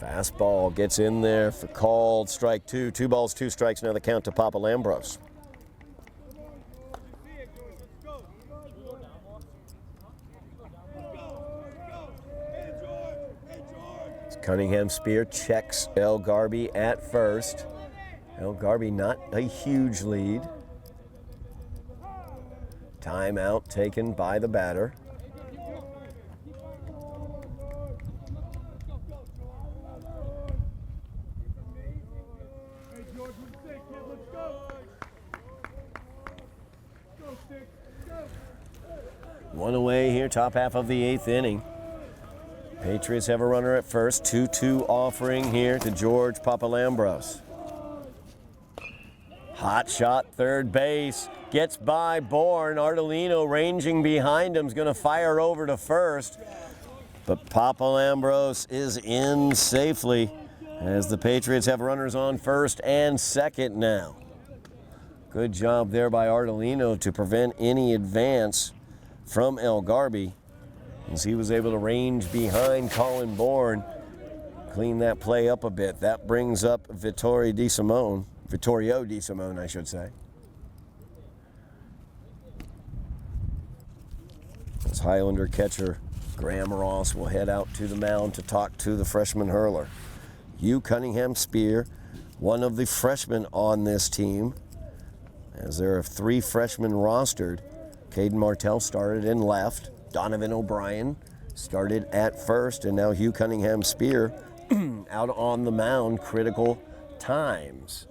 Fastball gets in there for called strike 2. 2 balls, 2 strikes. Now the count to Papalambros. Cunningham Spear checks El Garby at first. El Garby not a huge lead. Timeout taken by the batter. One away here, top half of the 8th inning. Patriots have a runner at first. 2-2 offering here to George Papalambros. Hot shot, third base. Gets by Bourne. Ardolino ranging behind him is going to fire over to first. But Papalambros is in safely as the Patriots have runners on first and second now. Good job there by Ardolino to prevent any advance from El Garby, as he was able to range behind Colin Bourne, clean that play up a bit. That brings up Vittorio De Simone, I should say. As Highlander catcher Graham Ross will head out to the mound to talk to the freshman hurler. Hugh Cunningham Spear one of the freshmen on this team, as there are 3 freshmen rostered. Caden Martell started in left. Donovan O'Brien started at first, and now Hugh Cunningham Spear out on the mound, critical times.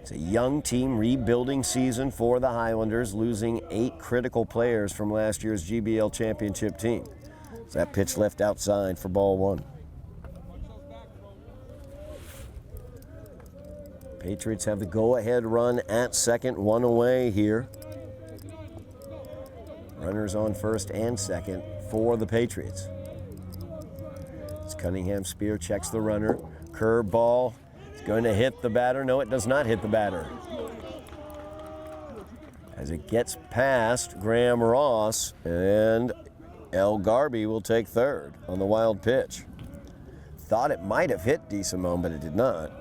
It's a young team, rebuilding season for the Highlanders, losing 8 critical players from last year's GBL championship team. So that pitch left outside for ball 1. Patriots have the go-ahead run at second, 1 away here. Runners on first and second for the Patriots. As Cunningham Spear checks the runner. Curve ball. It's going to hit the batter. No, it does not hit the batter. As it gets past Graham Ross, and El Garby will take third on the wild pitch. Thought it might have hit DeSimone, but it did not.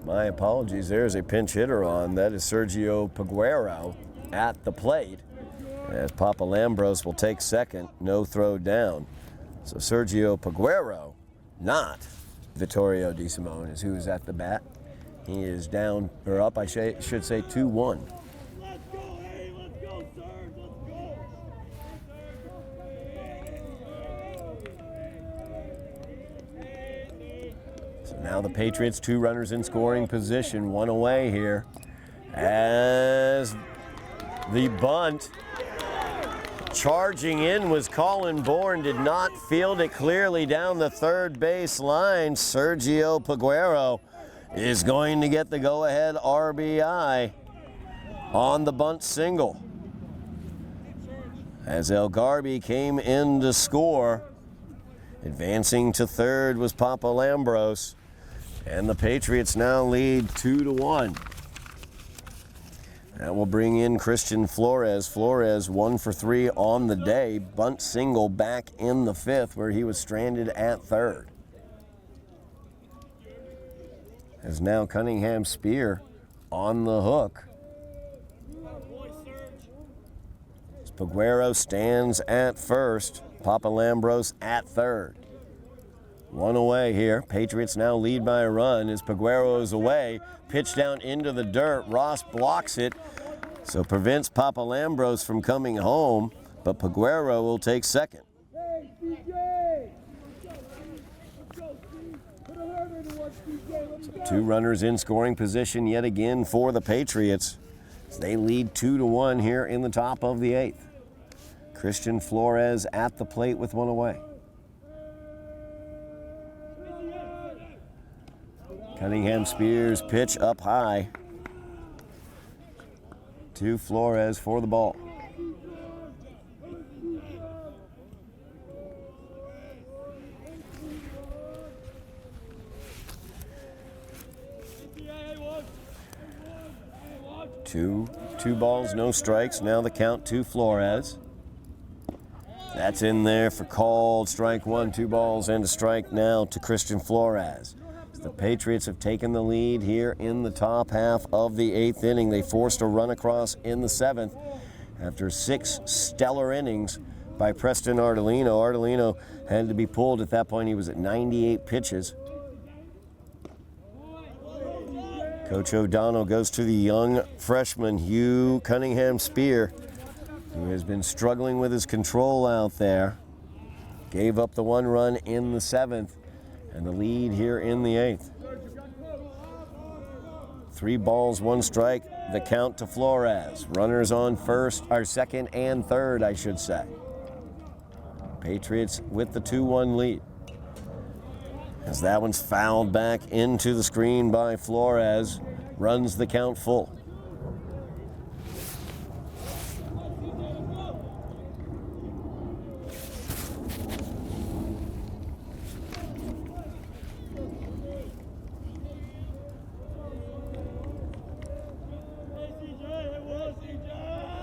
My apologies, there's a pinch hitter on. That is Sergio Peguero at the plate, as Papa Lambros will take second, no throw down. So Sergio Peguero, not Vittorio DeSimone, is who is at the bat. He is down, or up, I should say 2-1. Now the Patriots, 2 runners in scoring position, 1 away here. As the bunt charging in was Colin Bourne, did not field it clearly down the third base line. Sergio Peguero is going to get the go-ahead RBI on the bunt single. As El Garby came in to score, advancing to third was Papa Lambros. And the Patriots now lead 2-1. That will bring in Christian Flores. Flores 1 for 3 on the day. Bunt single back in the 5th, where he was stranded at third. As now Cunningham Spear on the hook. Peguero stands at first. Papa Lambros at third. 1 away here. Patriots now lead by a run as Peguero is away. Pitch down into the dirt. Ross blocks it, so prevents Papa Lambros from coming home, but Peguero will take second. So 2 runners in scoring position yet again for the Patriots. They lead 2-1 here in the top of the 8th. Christian Flores at the plate with 1 away. Cunningham Spears pitch up high to Flores for the ball. Two balls, no strikes. Now the count to Flores. That's in there for called strike 1. 2 balls and a strike now to Christian Flores. The Patriots have taken the lead here in the top half of the 8th inning. They forced a run across in the 7th after 6 stellar innings by Preston Ardolino. Ardolino had to be pulled at that point. He was at 98 pitches. Coach O'Donnell goes to the young freshman Hugh Cunningham Spear, who has been struggling with his control out there. Gave up the 1 run in the 7th. And the lead here in the 8th. 3 balls, 1 strike, the count to Flores. Runners on second and third, I should say. Patriots with the 2-1 lead. As that one's fouled back into the screen by Flores, runs the count full.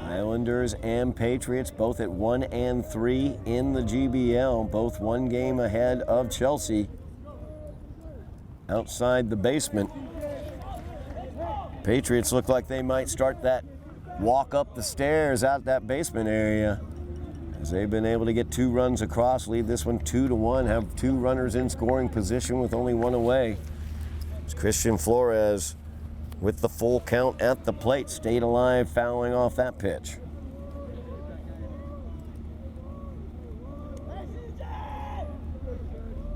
Highlanders and Patriots both at 1 and 3 in the GBL, both 1 game ahead of Chelsea. outside the basement. Patriots look like they might start that walk up the stairs out that basement area, as they've been able to get 2 runs across, lead this one 2-1, have 2 runners in scoring position with only 1 away. It's Christian Flores with the full count at the plate, stayed alive, fouling off that pitch.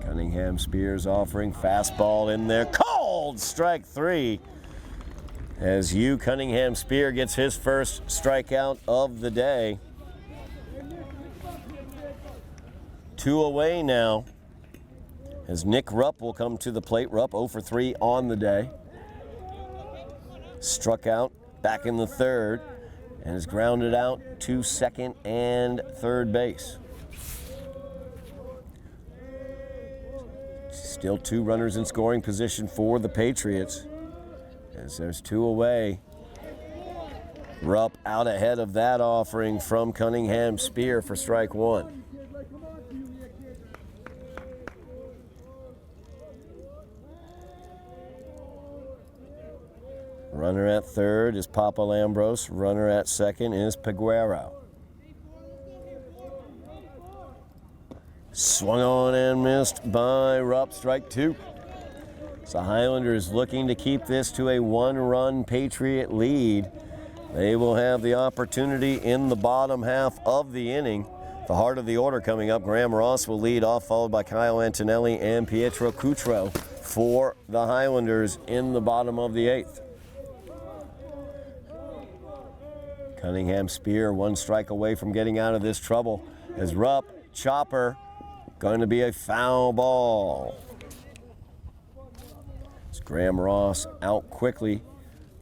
Cunningham Spears offering fastball in there, called strike 3. As Cunningham Spear gets his first strikeout of the day. 2 away now, as Nick Rupp will come to the plate. Rupp 0 for 3 on the day. Struck out back in the 3rd and is grounded out to 2nd and 3rd base. Still 2 runners in scoring position for the Patriots, as there's 2 away. Rupp out ahead of that offering from Cunningham Spear for strike 1. Runner at 3rd is Papa Lambros. Runner at 2nd is Peguero. Swung on and missed by Rupp, strike 2. So Highlanders looking to keep this to a 1-run Patriot lead. They will have the opportunity in the bottom half of the inning. The heart of the order coming up. Graham Ross will lead off, followed by Kyle Antonelli and Pietro Cutro for the Highlanders in the bottom of the 8th. Cunningham Spear 1 strike away from getting out of this trouble, as Rupp, chopper, going to be a foul ball. It's Graham Ross out quickly,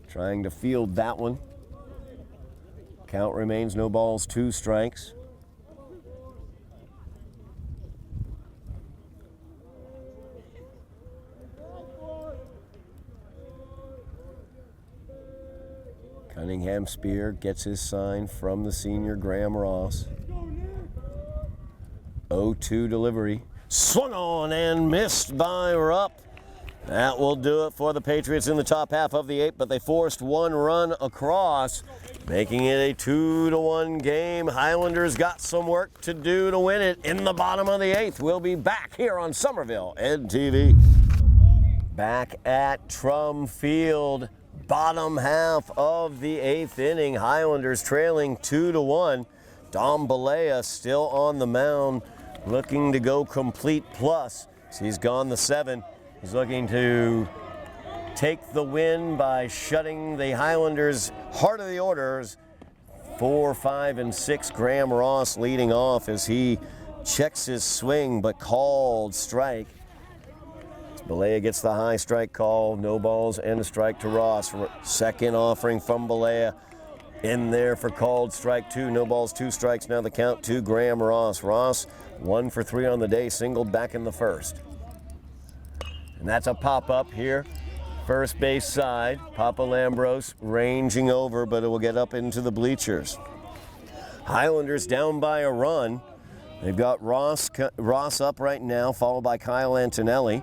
trying to field that one. Count remains no balls, 2 strikes. Cunningham Spear gets his sign from the senior Graham Ross. 0-2 delivery. Swung on and missed by Rupp. That will do it for the Patriots in the top half of the 8th, but they forced 1 run across, making it a 2-1 game. Highlanders got some work to do to win it in the bottom of the 8th. We'll be back here on Somerville EdTV. Back at Trum Field, bottom half of the 8th inning. Highlanders trailing 2-1. Dom Balea still on the mound, looking to go complete plus. So he's gone the 7. He's looking to take the win by shutting the Highlanders' heart of the orders. 4, 5, and 6. Graham Ross leading off as he checks his swing, but called strike. Balea gets the high strike call. No balls and a strike to Ross. 2nd offering from Balea in there for called strike 2. No balls, 2 strikes. Now the count to Graham Ross. Ross 1 for 3 on the day, singled back in the 1st. And that's a pop-up here, first base side. Papa Lambros ranging over, but it will get up into the bleachers. Highlanders down by a run. They've got Ross up right now, followed by Kyle Antonelli,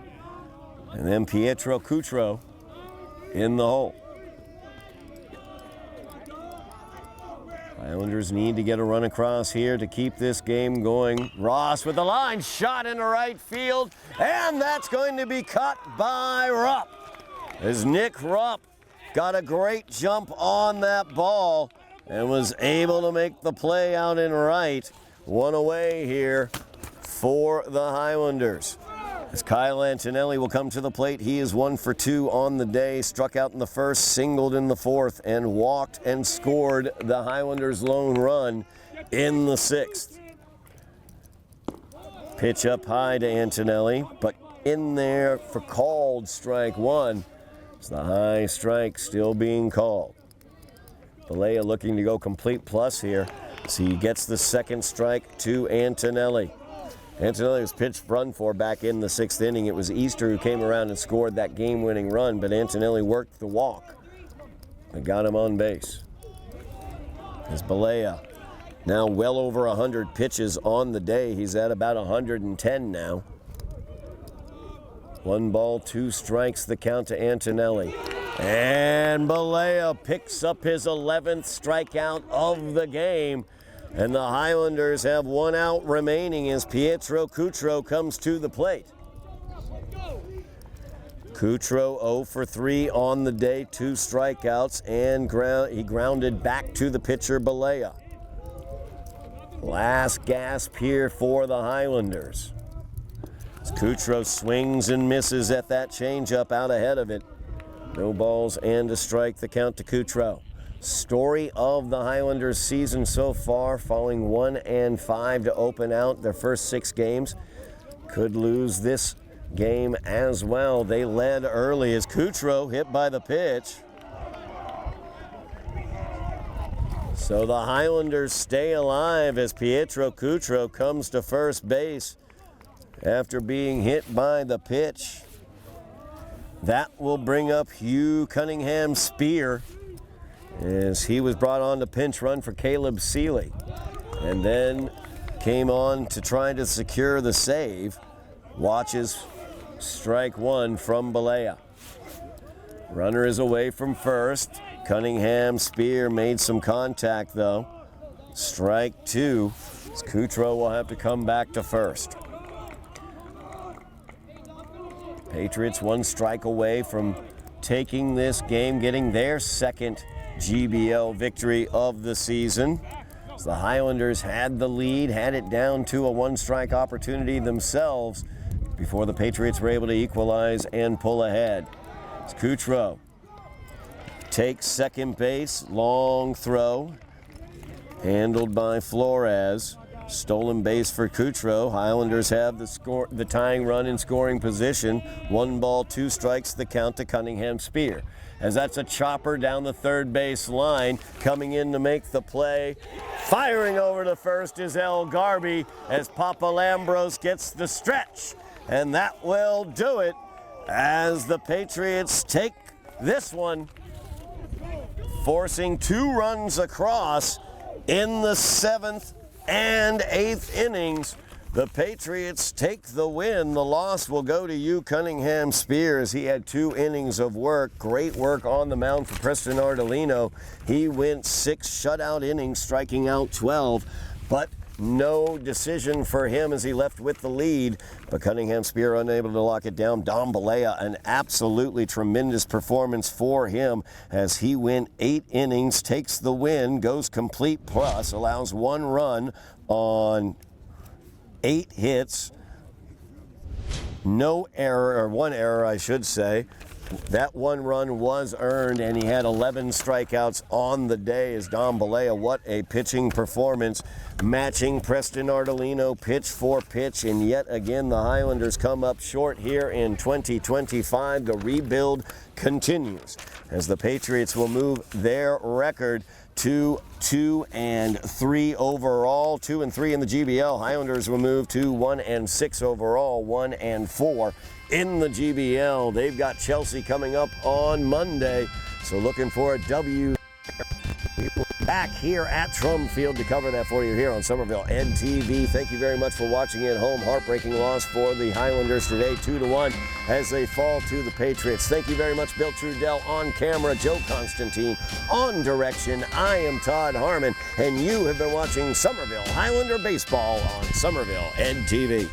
and then Pietro Cutro in the hole. Highlanders need to get a run across here to keep this game going. Ross with the line shot into right field, and that's going to be caught by Rupp. As Nick Rupp got a great jump on that ball and was able to make the play out in right. 1 away here for the Highlanders. As Kyle Antonelli will come to the plate, he is 1 for 2 on the day. Struck out in the 1st, singled in the 4th, and walked and scored the Highlanders' lone run in the 6th. Pitch up high to Antonelli, but in there for called strike 1. It's the high strike still being called. Balea looking to go complete plus here. So he gets the 2nd strike to Antonelli. Antonelli was pitched run for back in the 6th inning. It was Easter who came around and scored that game-winning run, but Antonelli worked the walk and got him on base. As Balea now well over 100 pitches on the day. He's at about 110 now. 1 ball, 2 strikes, the count to Antonelli. And Balea picks up his 11th strikeout of the game. And the Highlanders have 1 out remaining as Pietro Cutro comes to the plate. Cutro 0 for 3 on the day, 2 strikeouts, and he grounded back to the pitcher Balea. Last gasp here for the Highlanders. As Cutro swings and misses at that changeup out ahead of it. No balls and a strike, the count to Cutro. Story of the Highlanders season so far, falling 1-5 to open out their first 6 games. Could lose this game as well. They led early as Cutro hit by the pitch. So the Highlanders stay alive as Pietro Cutro comes to first base after being hit by the pitch. That will bring up Hugh Cunningham's spear as he was brought on to pinch run for Caleb Seeley, and then came on to try to secure the save. Watches strike 1 from Balea. Runner is away from first. Cunningham's spear made some contact though. Strike 2. Cutro will have to come back to first. Patriots 1 strike away from taking this game, getting their second GBL victory of the season. So the Highlanders had the lead, had it down to a 1-strike opportunity themselves before the Patriots were able to equalize and pull ahead. It's Cutro takes second base, long throw, handled by Flores. Stolen base for Cutro. Highlanders have the tying run in scoring position. 1 ball, 2 strikes, the count to Cunningham Spear. As that's a chopper down the third base line. Coming in to make the play. Firing over to first is El Garby as Papalambros gets the stretch. And that will do it as the Patriots take this one, forcing 2 runs across in the 7th and 8th innings. The Patriots take the win. The loss will go to Hugh Cunningham Spears. He had 2 innings of work. Great work on the mound for Preston Ardolino. He went 6 shutout innings, striking out 12, but no decision for him as he left with the lead. But Cunningham Spear unable to lock it down. Dom Balea, an absolutely tremendous performance for him as he went 8 innings, takes the win, goes complete plus, allows 1 run on 8 hits. No error, or 1 error I should say. That 1 run was earned, and he had 11 strikeouts on the day as Dom Balea. What a pitching performance, matching Preston Ardolino pitch for pitch. And yet again, the Highlanders come up short here in 2025. The rebuild continues as the Patriots will move their record to 2-3 overall, 2-3 in the GBL. Highlanders will move to 1-6 overall, 1-4 in the GBL. They've got Chelsea coming up on Monday, so looking for a W. We will be back here at Trump Field to cover that for you here on Somerville Ed TV. Thank you very much for watching at home. Heartbreaking loss for the Highlanders today, 2-1 as they fall to the Patriots. Thank you very much, Bill Trudell on camera, Joe Constantine on direction. I am Todd Harmon, and you have been watching Somerville Highlander Baseball on Somerville Ed TV.